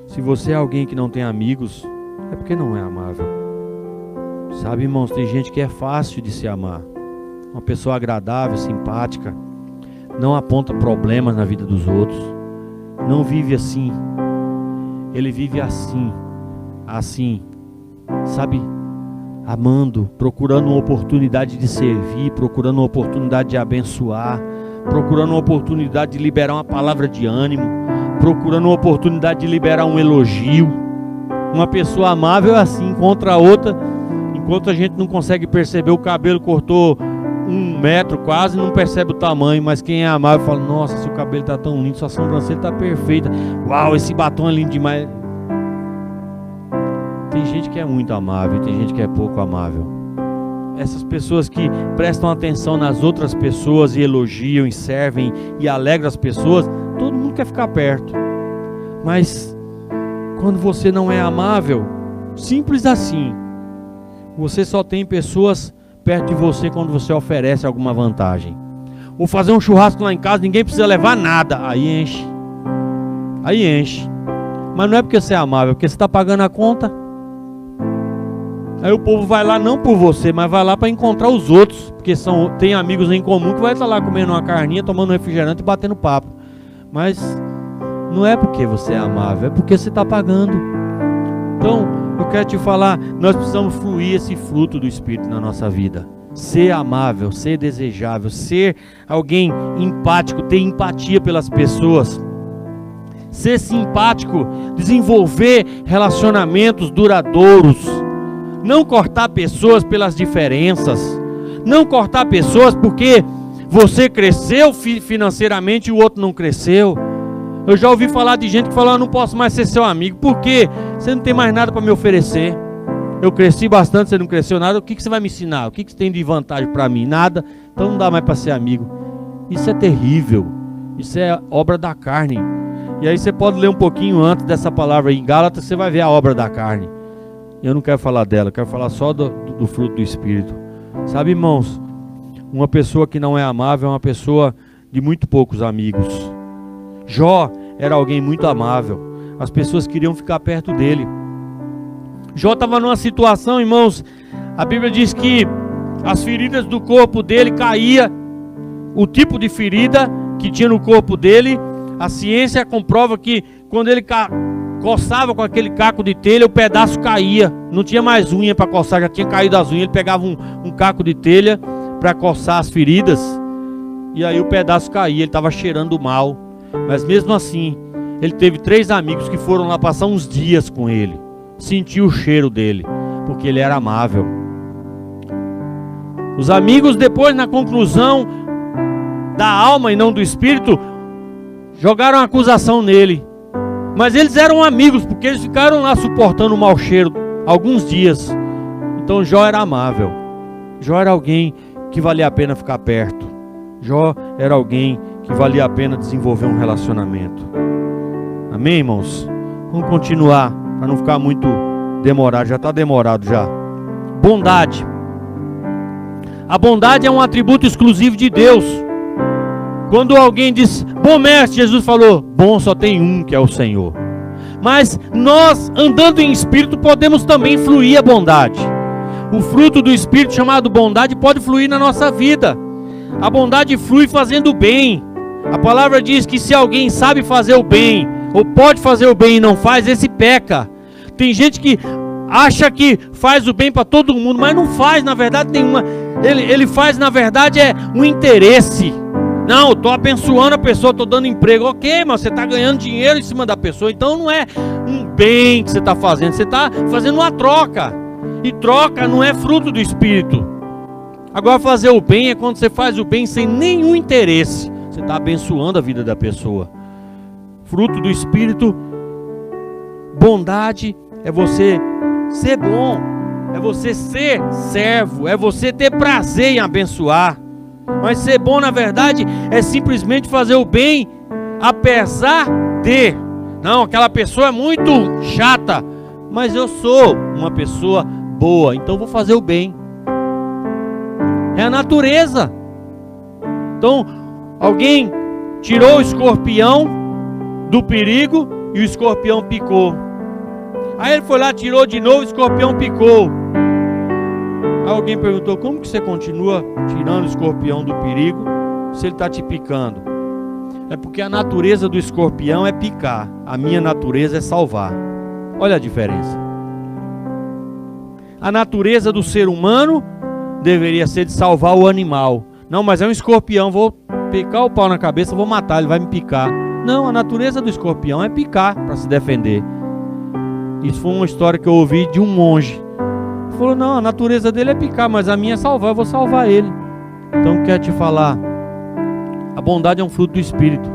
Se você é alguém que não tem amigos, é porque não é amável. Sabe, irmãos, tem gente que é fácil de se amar. Uma pessoa agradável, simpática, não aponta problemas na vida dos outros, não vive assim. Ele vive assim, sabe, amando, procurando uma oportunidade de servir, procurando uma oportunidade de abençoar, procurando uma oportunidade de liberar uma palavra de ânimo, procurando uma oportunidade de liberar um elogio. Uma pessoa amável é assim, encontra a outra, enquanto a gente não consegue perceber, o cabelo cortou 1 metro quase, não percebe o tamanho, mas quem é amável fala: nossa, seu cabelo está tão lindo, sua sobrancelha está perfeita, uau, esse batom é lindo demais. Tem gente que é muito amável, tem gente que é pouco amável. Essas pessoas que prestam atenção nas outras pessoas e elogiam e servem e alegram as pessoas, todo mundo quer ficar perto. Mas quando você não é amável, simples assim, você só tem pessoas perto de você quando você oferece alguma vantagem. Ou fazer um churrasco lá em casa, ninguém precisa levar nada, aí enche. Mas não é porque você é amável, é porque você está pagando a conta. Aí o povo vai lá não por você, mas vai lá para encontrar os outros, porque tem amigos em comum que vai estar lá comendo uma carninha, tomando um refrigerante e batendo papo. Mas não é porque você é amável, é porque você está pagando. Então, eu quero te falar, nós precisamos fluir esse fruto do Espírito na nossa vida. Ser amável, ser desejável, ser alguém empático, ter empatia pelas pessoas. Ser simpático, desenvolver relacionamentos duradouros. Não cortar pessoas pelas diferenças. Não cortar pessoas porque você cresceu financeiramente e o outro não cresceu. Eu já ouvi falar de gente que falou: eu não posso mais ser seu amigo. Por quê? Você não tem mais nada para me oferecer. Eu cresci bastante, você não cresceu nada. O que você vai me ensinar? O que você tem de vantagem para mim? Nada. Então não dá mais para ser amigo. Isso é terrível. Isso é obra da carne. E aí você pode ler um pouquinho antes dessa palavra aí em Gálatas, você vai ver a obra da carne. Eu não quero falar dela, eu quero falar só do fruto do Espírito. Sabe, irmãos, uma pessoa que não é amável é uma pessoa de muito poucos amigos. Jó era alguém muito amável. As pessoas queriam ficar perto dele. Jó estava numa situação, irmãos, a Bíblia diz que as feridas do corpo dele caía. O tipo de ferida que tinha no corpo dele, a ciência comprova que quando ele coçava com aquele caco de telha, o pedaço caía. Não tinha mais unha para coçar, já tinha caído as unhas. Ele pegava um caco de telha para coçar as feridas, e aí o pedaço caía. Ele estava cheirando mal, mas mesmo assim ele teve 3 amigos que foram lá passar uns dias com ele, sentir o cheiro dele, porque ele era amável. Os amigos depois, na conclusão da alma e não do espírito, jogaram acusação nele. Mas eles eram amigos, porque eles ficaram lá suportando o mau cheiro alguns dias. Então Jó era amável. Jó era alguém que valia a pena ficar perto. Jó era alguém que valia a pena desenvolver um relacionamento. Amém, irmãos? Vamos continuar, para não ficar muito demorado. Já está demorado já. Bondade. A bondade é um atributo exclusivo de Deus. Quando alguém diz, bom mestre, Jesus falou, bom só tem um, que é o Senhor. Mas nós, andando em espírito, podemos também fluir a bondade. O fruto do espírito chamado bondade pode fluir na nossa vida. A bondade flui fazendo o bem. A palavra diz que se alguém sabe fazer o bem, ou pode fazer o bem e não faz, esse peca. Tem gente que acha que faz o bem para todo mundo, mas não faz, na verdade, nenhuma. Ele faz, na verdade, um interesse. Não, eu estou abençoando a pessoa, estou dando emprego. Ok, mas você está ganhando dinheiro em cima da pessoa. Então não é um bem que você está fazendo, você está fazendo uma troca. E troca não é fruto do Espírito. Agora fazer o bem é quando você faz o bem sem nenhum interesse. Você está abençoando a vida da pessoa. Fruto do Espírito, bondade é você ser bom, é você ser servo, é você ter prazer em abençoar. Mas ser bom, na verdade, é simplesmente fazer o bem, apesar de. Não, aquela pessoa é muito chata, mas eu sou uma pessoa boa, então vou fazer o bem. É a natureza. Então, alguém tirou o escorpião do perigo e o escorpião picou. Aí ele foi lá, tirou de novo, o escorpião picou. Aí alguém perguntou, como que você continua tirando o escorpião do perigo se ele está te picando? É porque a natureza do escorpião é picar, a minha natureza é salvar. Olha a diferença. A natureza do ser humano deveria ser de salvar o animal. Não, mas é um escorpião, vou picar o pau na cabeça, vou matar, ele vai me picar. Não, a natureza do escorpião é picar para se defender. Isso foi uma história que eu ouvi de um monge. Ele falou, não, a natureza dele é picar, mas a minha é salvar, eu vou salvar ele. Então quero te falar, a bondade é um fruto do Espírito.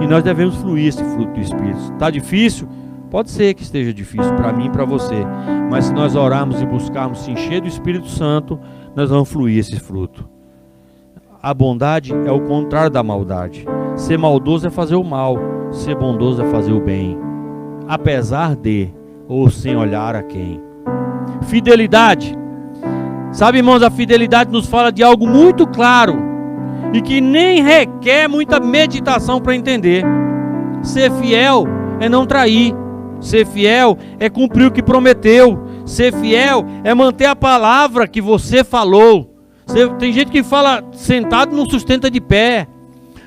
E nós devemos fluir esse fruto do Espírito. Está difícil? Pode ser que esteja difícil para mim e para você. Mas se nós orarmos e buscarmos se encher do Espírito Santo, nós vamos fluir esse fruto. A bondade é o contrário da maldade. Ser maldoso é fazer o mal. Ser bondoso é fazer o bem. Apesar de, ou sem olhar a quem. Fidelidade. Sabe, irmãos, a fidelidade nos fala de algo muito claro e que nem requer muita meditação para entender. Ser fiel é não trair. Ser fiel é cumprir o que prometeu. Ser fiel é manter a palavra que você falou. Tem gente que fala sentado não sustenta de pé.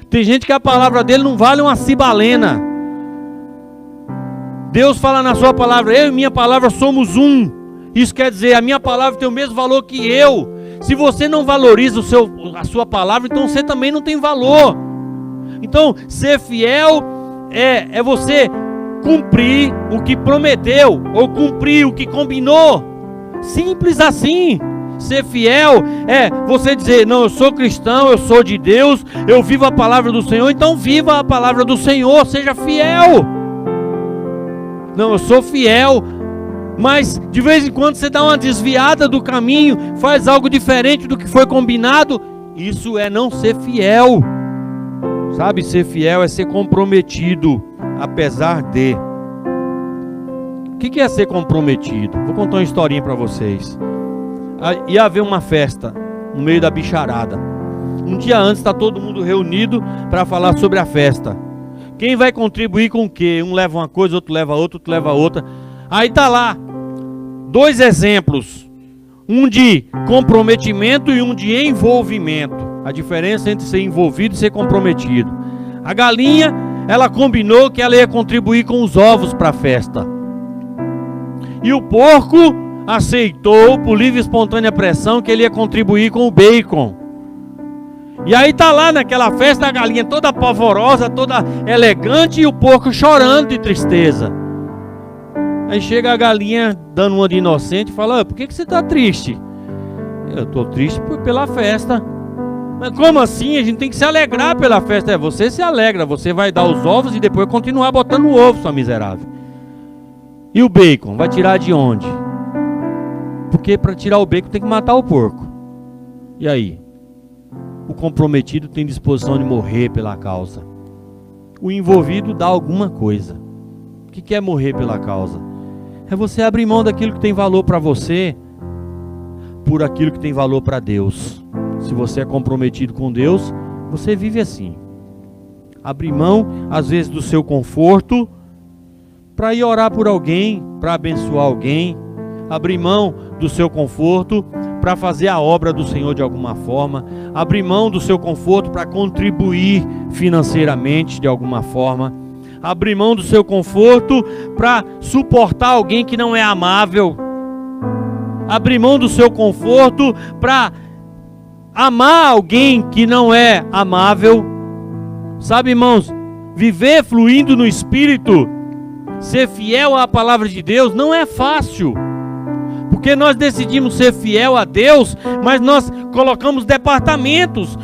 Tem gente que a palavra dele não vale uma cibalena. Deus fala na sua palavra, eu e minha palavra somos um. Isso quer dizer, a minha palavra tem o mesmo valor que eu. Se você não valoriza a sua palavra, então você também não tem valor. Então, ser fiel é você cumprir o que prometeu, ou cumprir o que combinou. Simples assim. Ser fiel é você dizer, não, eu sou cristão, eu sou de Deus, eu vivo a palavra do Senhor, então viva a palavra do Senhor, seja fiel. Não, eu sou fiel, mas de vez em quando você dá uma desviada do caminho, faz algo diferente do que foi combinado, isso é não ser fiel. Sabe, ser fiel é ser comprometido, apesar de. O que é ser comprometido? Vou contar uma historinha para vocês. Ia haver uma festa no meio da bicharada. Um dia antes está todo mundo reunido para falar sobre a festa. Quem vai contribuir com o quê? Um leva uma coisa, outro leva outra, outro leva outra. Aí está lá, dois exemplos. Um de comprometimento e um de envolvimento. A diferença entre ser envolvido e ser comprometido. A galinha, ela combinou que ela ia contribuir com os ovos para a festa. E o porco aceitou, por livre e espontânea pressão, que ele ia contribuir com o bacon. E aí tá lá naquela festa a galinha toda pavorosa, toda elegante, e o porco chorando de tristeza. Aí chega a galinha dando uma de inocente e fala, por que você tá triste? Eu tô triste pela festa. Mas como assim? A gente tem que se alegrar pela festa. Você se alegra, você vai dar os ovos e depois continuar botando o ovo, sua miserável. E o bacon? Vai tirar de onde? Porque para tirar o bacon tem que matar o porco. E aí? O comprometido tem disposição de morrer pela causa. O envolvido dá alguma coisa. O que é morrer pela causa? É você abrir mão daquilo que tem valor para você por aquilo que tem valor para Deus. Se você é comprometido com Deus, Você vive assim. Abrir mão, às vezes, do seu conforto para ir orar por alguém, para abençoar alguém. Abrir mão do seu conforto para fazer a obra do Senhor de alguma forma. Abrir mão do seu conforto para contribuir financeiramente de alguma forma. Abrir mão do seu conforto para suportar alguém que não é amável. Abrir mão do seu conforto para amar alguém que não é amável. Sabe, irmãos, viver fluindo no Espírito, ser fiel à palavra de Deus não é fácil. Porque nós decidimos ser fiel a Deus, mas nós colocamos departamentos.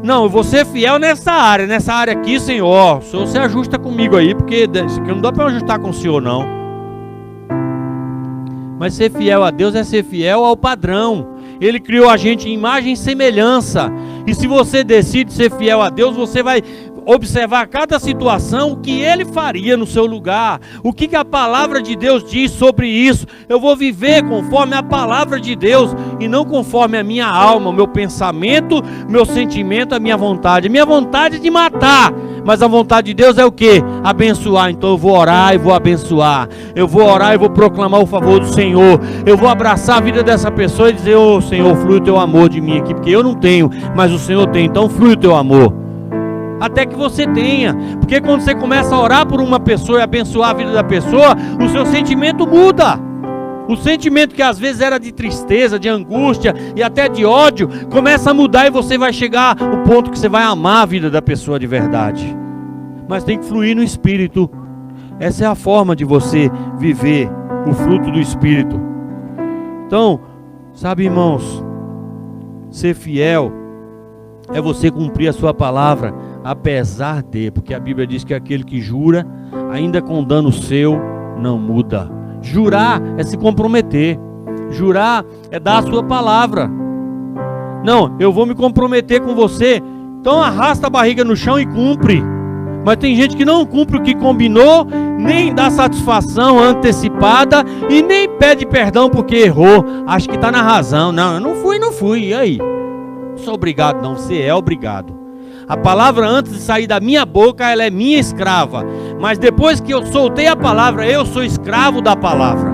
Não, eu vou ser fiel nessa área aqui, Senhor. O Senhor se ajusta comigo aí, porque isso aqui não dá para ajustar com o Senhor, não. Mas ser fiel a Deus é ser fiel ao padrão. Ele criou a gente em imagem e semelhança. E se você decide ser fiel a Deus, você vai observar cada situação, o que Ele faria no seu lugar, o que a palavra de Deus diz sobre isso. Eu vou viver conforme a palavra de Deus e não conforme a minha alma, o meu pensamento, meu sentimento, a minha vontade. A minha vontade é de matar, mas a vontade de Deus é o quê? Abençoar. Então eu vou orar e vou abençoar. Eu vou orar e vou proclamar o favor do Senhor. Eu vou abraçar a vida dessa pessoa e dizer: ô Senhor, flui o teu amor de mim aqui, porque eu não tenho, mas o Senhor tem. Então flui o teu amor. Até que você tenha, porque quando você começa a orar por uma pessoa e abençoar a vida da pessoa, o seu sentimento muda. O sentimento que às vezes era de tristeza, de angústia e até de ódio, começa a mudar e você vai chegar ao ponto que você vai amar a vida da pessoa de verdade. Mas tem que fluir no Espírito. Essa é a forma de você viver o fruto do Espírito. Então, sabe, irmãos, ser fiel é você cumprir a sua palavra, apesar de, porque a Bíblia diz que aquele que jura, ainda com dano seu, não muda. Jurar é se comprometer. Jurar é dar a sua palavra. Não, eu vou me comprometer com você, então arrasta a barriga no chão e cumpre. Mas tem gente que não cumpre o que combinou, nem dá satisfação antecipada e nem pede perdão porque errou. Acho que está na razão. Não, eu não fui, e aí? Não sou obrigado não, você é obrigado. A palavra antes de sair da minha boca, ela é minha escrava. Mas depois que eu soltei a palavra, eu sou escravo da palavra.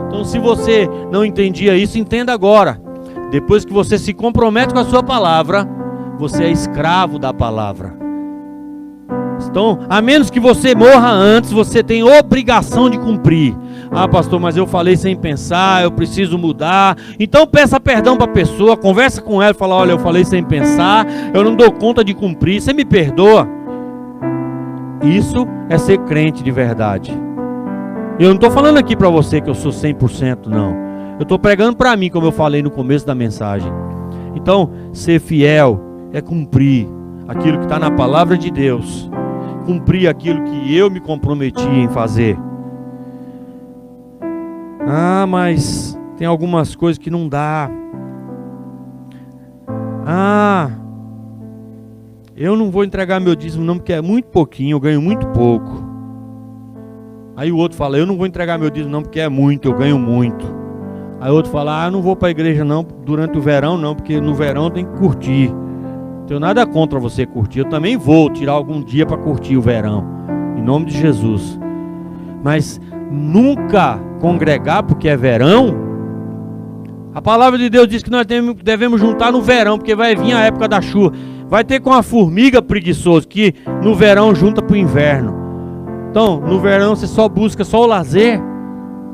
Então, se você não entendia isso, entenda agora. Depois que você se compromete com a sua palavra, você é escravo da palavra. Então, a menos que você morra antes, você tem obrigação de cumprir. Ah, pastor, mas eu falei sem pensar, eu preciso mudar. Então peça perdão para a pessoa, conversa com ela e fala: olha, eu falei sem pensar, eu não dou conta de cumprir, você me perdoa. Isso é ser crente de verdade. Eu não estou falando aqui para você que eu sou 100%, não. Eu estou pregando para mim, como eu falei no começo da mensagem. Então, ser fiel é cumprir aquilo que está na palavra de Deus. Cumprir aquilo que eu me comprometi em fazer. Ah, mas tem algumas coisas que não dá. Ah, eu não vou entregar meu dízimo não, porque é muito pouquinho, eu ganho muito pouco. Aí o outro fala: eu não vou entregar meu dízimo não, porque é muito, eu ganho muito. Aí o outro fala: ah, eu não vou para a igreja não, durante o verão não, porque no verão tem que curtir. Não tenho nada contra você curtir, eu também vou tirar algum dia para curtir o verão, em nome de Jesus. Mas nunca congregar porque é verão. A palavra de Deus diz que nós devemos juntar no verão, porque vai vir a época da chuva. Vai ter com a formiga preguiçoso, que no verão junta para o inverno. Então, no verão você só busca só o lazer.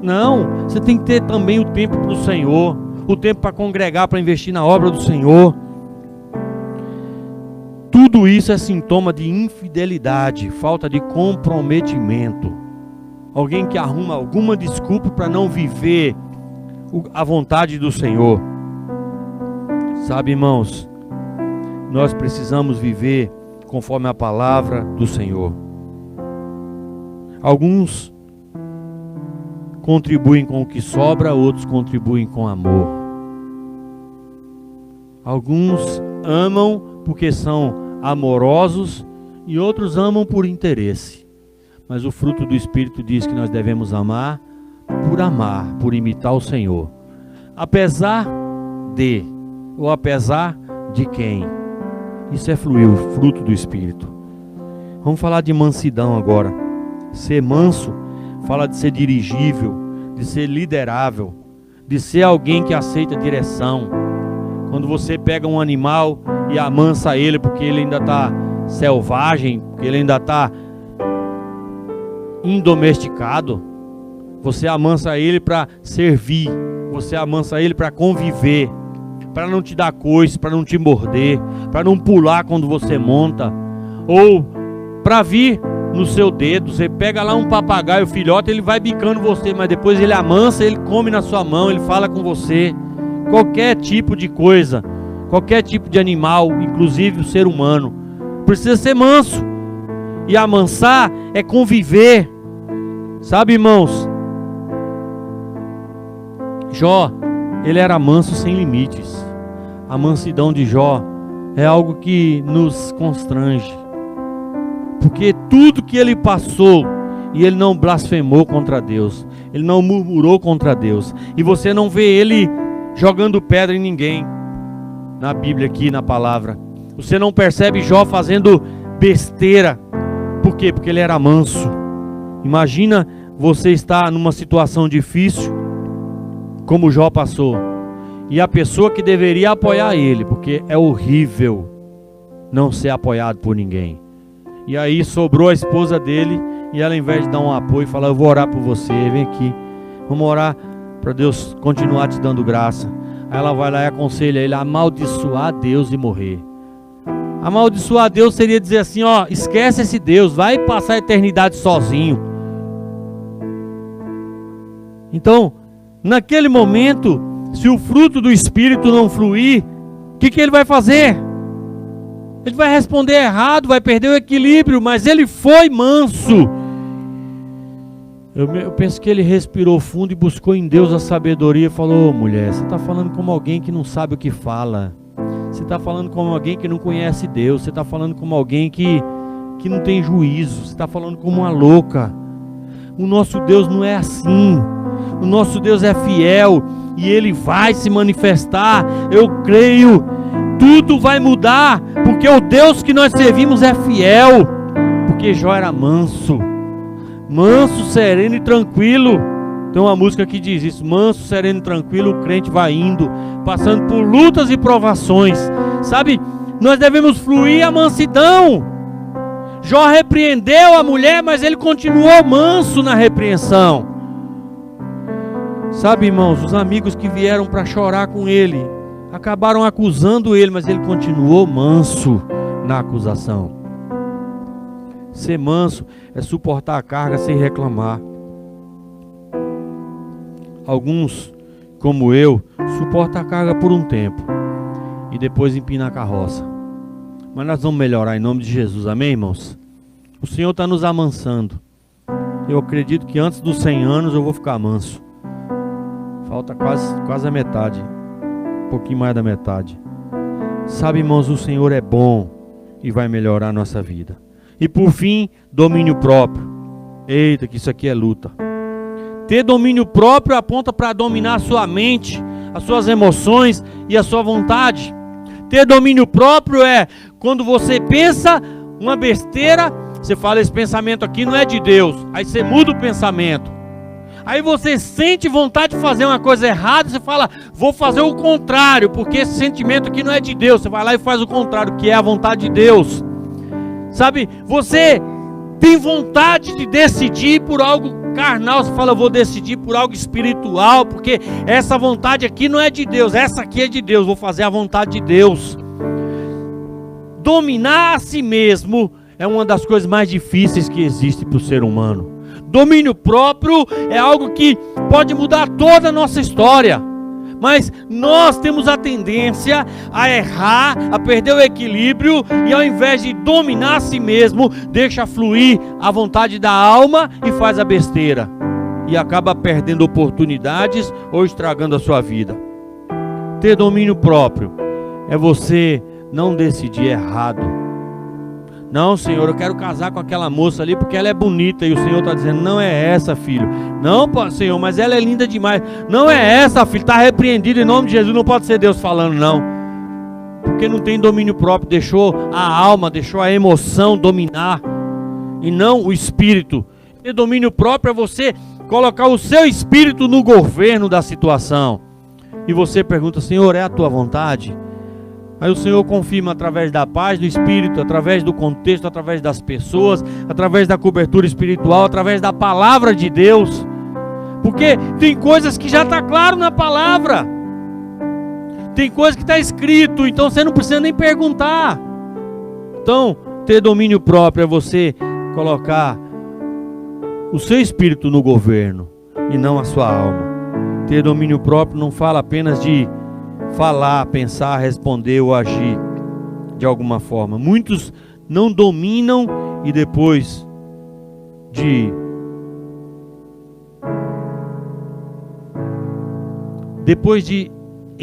Não, você tem que ter também o tempo para o Senhor, o tempo para congregar, para investir na obra do Senhor. Tudo isso é sintoma de infidelidade, falta de comprometimento. Alguém que arruma alguma desculpa para não viver a vontade do Senhor. Sabe, irmãos, nós precisamos viver conforme a palavra do Senhor. Alguns contribuem com o que sobra, outros contribuem com amor. Alguns amam porque são amorosos e outros amam por interesse. Mas o fruto do Espírito diz que nós devemos amar, por imitar o Senhor. Apesar de, ou apesar de quem? Isso é fluir, o fruto do Espírito. Vamos falar de mansidão agora. Ser manso fala de ser dirigível, de ser liderável, de ser alguém que aceita direção. Quando você pega um animal e amansa ele porque ele ainda está selvagem, porque ele ainda está indomesticado, você amansa ele para servir, você amansa ele para conviver, para não te dar coice, para não te morder, para não pular quando você monta, ou para vir no seu dedo. Você pega lá um papagaio filhote, ele vai bicando você, mas depois ele amansa, ele come na sua mão, ele fala com você. Qualquer tipo de coisa, qualquer tipo de animal, inclusive o ser humano, precisa ser manso. E amansar é conviver. Sabe, irmãos, Jó, ele era manso sem limites. A mansidão de Jó é algo que nos constrange, porque tudo que ele passou, e ele não blasfemou contra Deus, ele não murmurou contra Deus, e você não vê ele jogando pedra em ninguém na Bíblia aqui, na palavra. Você não percebe Jó fazendo besteira. Por quê? Porque ele era manso. Imagina você estar numa situação difícil, como Jó passou, e a pessoa que deveria apoiar ele, porque é horrível não ser apoiado por ninguém. E aí sobrou a esposa dele, e ela, ao invés de dar um apoio, fala: eu vou orar por você, vem aqui, vamos orar para Deus continuar te dando graça. Aí ela vai lá e aconselha ele a amaldiçoar Deus e morrer. Amaldiçoar Deus seria dizer assim: ó, esquece esse Deus, vai passar a eternidade sozinho. Então, naquele momento, se o fruto do Espírito não fluir, o que ele vai fazer? Ele vai responder errado, vai perder o equilíbrio, mas ele foi manso. Eu penso que ele respirou fundo e buscou em Deus a sabedoria e falou: mulher, você está falando como alguém que não sabe o que fala. Você está falando como alguém que não conhece Deus. Você está falando como alguém que não tem juízo. Você está falando como uma louca. O nosso Deus não é assim. O nosso Deus é fiel e Ele vai se manifestar. Eu creio. Tudo vai mudar, porque o Deus que nós servimos é fiel. Porque Jó era manso. Manso, sereno e tranquilo. Tem uma música que diz isso: manso, sereno e tranquilo, o crente vai indo, passando por lutas e provações. Sabe, nós devemos fluir a mansidão. Jó repreendeu a mulher, mas ele continuou manso na repreensão. Sabe, irmãos, os amigos que vieram para chorar com ele acabaram acusando ele, mas ele continuou manso na acusação. Ser manso é suportar a carga sem reclamar. Alguns, como eu, suportam a carga por um tempo e depois empina a carroça. Mas nós vamos melhorar em nome de Jesus, amém, irmãos? O Senhor está nos amansando. Eu acredito que antes dos 100 anos eu vou ficar manso. Falta quase a metade, um pouquinho mais da metade. Sabe, irmãos, o Senhor é bom e vai melhorar a nossa vida. E por fim, domínio próprio. Eita, que isso aqui é luta. Ter domínio próprio aponta para dominar a sua mente, as suas emoções e a sua vontade. Ter domínio próprio é quando você pensa uma besteira, você fala: esse pensamento aqui não é de Deus. Aí você muda o pensamento. Aí você sente vontade de fazer uma coisa errada, você fala: vou fazer o contrário, porque esse sentimento aqui não é de Deus. Você vai lá e faz o contrário, que é a vontade de Deus. Sabe, você tem vontade de decidir por algo carnal, você fala: eu vou decidir por algo espiritual, porque essa vontade aqui não é de Deus, essa aqui é de Deus, vou fazer a vontade de Deus. Dominar a si mesmo é uma das coisas mais difíceis que existe para o ser humano. Domínio próprio é algo que pode mudar toda a nossa história, mas nós temos a tendência a errar, a perder o equilíbrio, e ao invés de dominar a si mesmo, deixa fluir a vontade da alma e faz a besteira, e acaba perdendo oportunidades ou estragando a sua vida. Ter domínio próprio é você não decidir errado. Não, Senhor, eu quero casar com aquela moça ali porque ela é bonita. E o Senhor está dizendo: não é essa, filho. Não, Senhor, mas ela é linda demais. Não é essa, filho. Está repreendido em nome de Jesus. Não pode ser Deus falando, não. porque não tem domínio próprio, deixou a alma, deixou a emoção dominar, e não o espírito. Ter domínio próprio é você colocar o seu espírito no governo da situação. E você pergunta: Senhor, é a tua vontade? Aí o Senhor confirma através da paz do Espírito, através do contexto, através das pessoas, através da cobertura espiritual, através da palavra de Deus. Porque tem coisas que já está claro na palavra. Tem coisa que está escrito, então você não precisa nem perguntar. Então, ter domínio próprio é você colocar o seu espírito no governo e não a sua alma. Ter domínio próprio não fala apenas de falar, pensar, responder ou agir de alguma forma. Muitos não dominam e depois de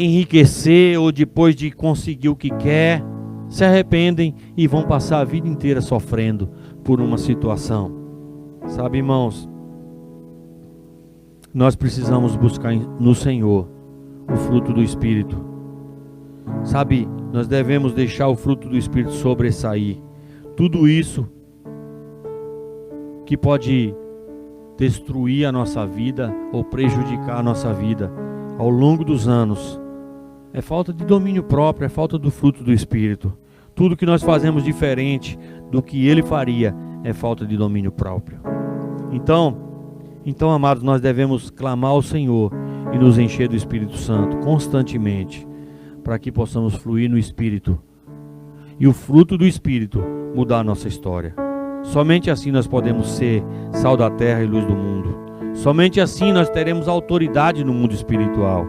enriquecer ou depois de conseguir o que quer, se arrependem e vão passar a vida inteira sofrendo por uma situação. Sabe, irmãos, nós precisamos buscar no Senhor o fruto do Espírito. Sabe, nós devemos deixar o fruto do Espírito sobressair. Tudo isso que pode destruir a nossa vida ou prejudicar a nossa vida ao longo dos anos é falta de domínio próprio, é falta do fruto do Espírito. Tudo que nós fazemos diferente do que Ele faria é falta de domínio próprio. Então, amados, nós devemos clamar ao Senhor e nos encher do Espírito Santo constantemente, para que possamos fluir no Espírito e o fruto do Espírito mudar a nossa história. Somente assim nós podemos ser sal da terra e luz do mundo. Somente assim nós teremos autoridade no mundo espiritual.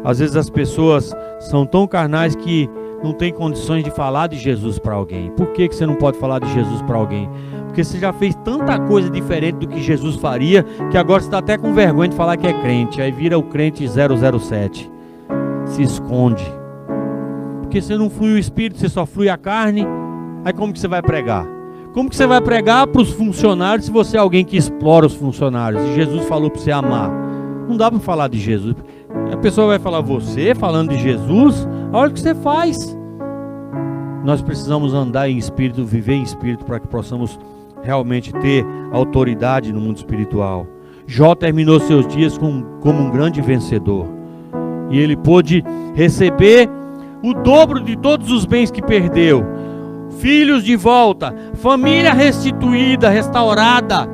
Às vezes as pessoas são tão carnais que não têm condições de falar de Jesus para alguém. Por que você não pode falar de Jesus para alguém? Porque você já fez tanta coisa diferente do que Jesus faria, que agora você está até com vergonha de falar que é crente. Aí vira o crente 007. Se esconde. Porque você não flui o Espírito, você só flui a carne. Aí como que você vai pregar? Como que você vai pregar para os funcionários se você é alguém que explora os funcionários? E Jesus falou para você amar. Não dá para falar de Jesus. A pessoa vai falar: você falando de Jesus? Olha o que você faz. Nós precisamos andar em espírito, viver em espírito, para que possamos realmente ter autoridade no mundo espiritual. Jó terminou seus dias como um grande vencedor. E ele pôde receber o dobro de todos os bens que perdeu. Filhos de volta, família restituída, restaurada.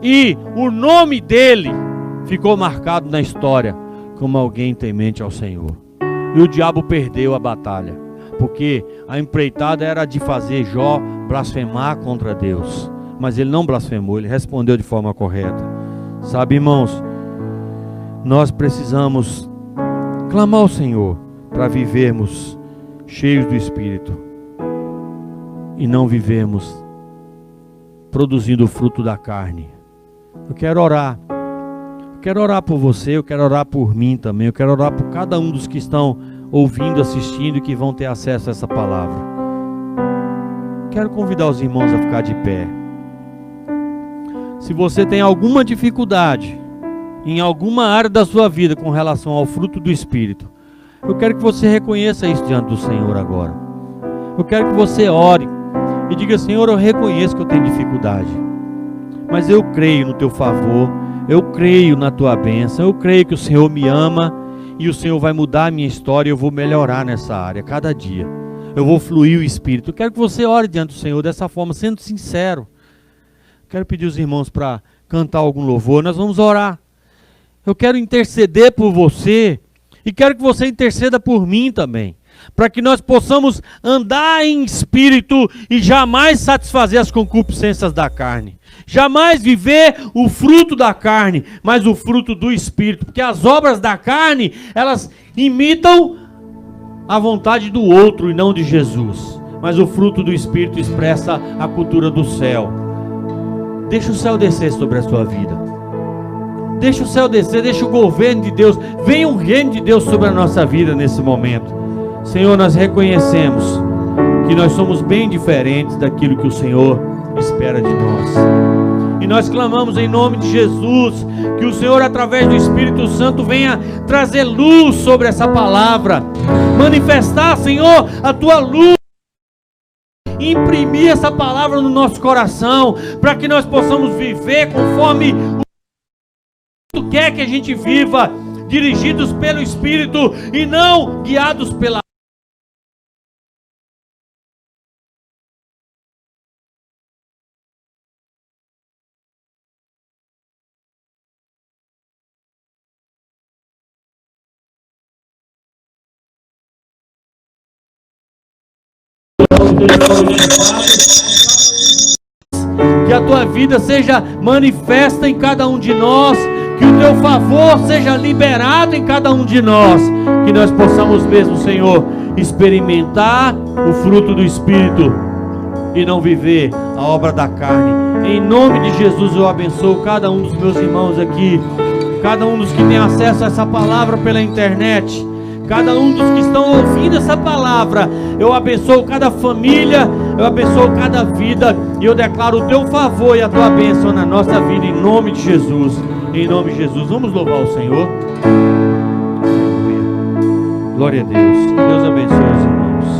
E o nome dele ficou marcado na história como alguém temente ao Senhor. E o diabo perdeu a batalha, porque a empreitada era de fazer Jó blasfemar contra Deus. Mas ele não blasfemou, ele respondeu de forma correta. Sabe, irmãos, nós precisamos clamar ao Senhor para vivermos cheios do Espírito e não vivermos produzindo o fruto da carne. Eu quero orar. Eu quero orar por você, eu quero orar por mim também. Eu quero orar por cada um dos que estão ouvindo, assistindo e que vão ter acesso a essa palavra. Quero convidar os irmãos a ficar de pé. Se você tem alguma dificuldade em alguma área da sua vida com relação ao fruto do Espírito, eu quero que você reconheça isso diante do Senhor agora. Eu quero que você ore e diga: Senhor, eu reconheço que eu tenho dificuldade, mas eu creio no teu favor, eu creio na tua bênção, eu creio que o Senhor me ama e o Senhor vai mudar a minha história e eu vou melhorar nessa área cada dia. Eu vou fluir o Espírito. Eu quero que você ore diante do Senhor dessa forma, sendo sincero. Quero pedir os irmãos para cantar algum louvor. Nós vamos orar. Eu quero interceder por você e quero que você interceda por mim também, para que nós possamos andar em espírito e jamais satisfazer as concupiscências da carne. Jamais viver o fruto da carne, mas o fruto do Espírito. Porque as obras da carne, elas imitam a vontade do outro e não de Jesus. Mas o fruto do Espírito expressa a cultura do céu. Deixa o céu descer sobre a sua vida. Deixa o céu descer, deixa o governo de Deus. Venha o reino de Deus sobre a nossa vida nesse momento. Senhor, nós reconhecemos que nós somos bem diferentes daquilo que o Senhor espera de nós. E nós clamamos em nome de Jesus, que o Senhor, através do Espírito Santo, venha trazer luz sobre essa palavra, manifestar, Senhor, a tua luz, imprimir essa palavra no nosso coração, para que nós possamos viver conforme o que tu quer que a gente viva, dirigidos pelo Espírito e não guiados pela que a tua vida seja manifesta em cada um de nós, que o teu favor seja liberado em cada um de nós, que nós possamos mesmo, Senhor, experimentar o fruto do Espírito e não viver a obra da carne. Em nome de Jesus eu abençoo cada um dos meus irmãos aqui, cada um dos que tem acesso a essa palavra pela internet, cada um dos que estão ouvindo essa palavra. Eu abençoo cada família, eu abençoo cada vida, e eu declaro o teu favor e a tua bênção na nossa vida, em nome de Jesus. Em nome de Jesus, vamos louvar o Senhor. Glória a Deus. Deus abençoe.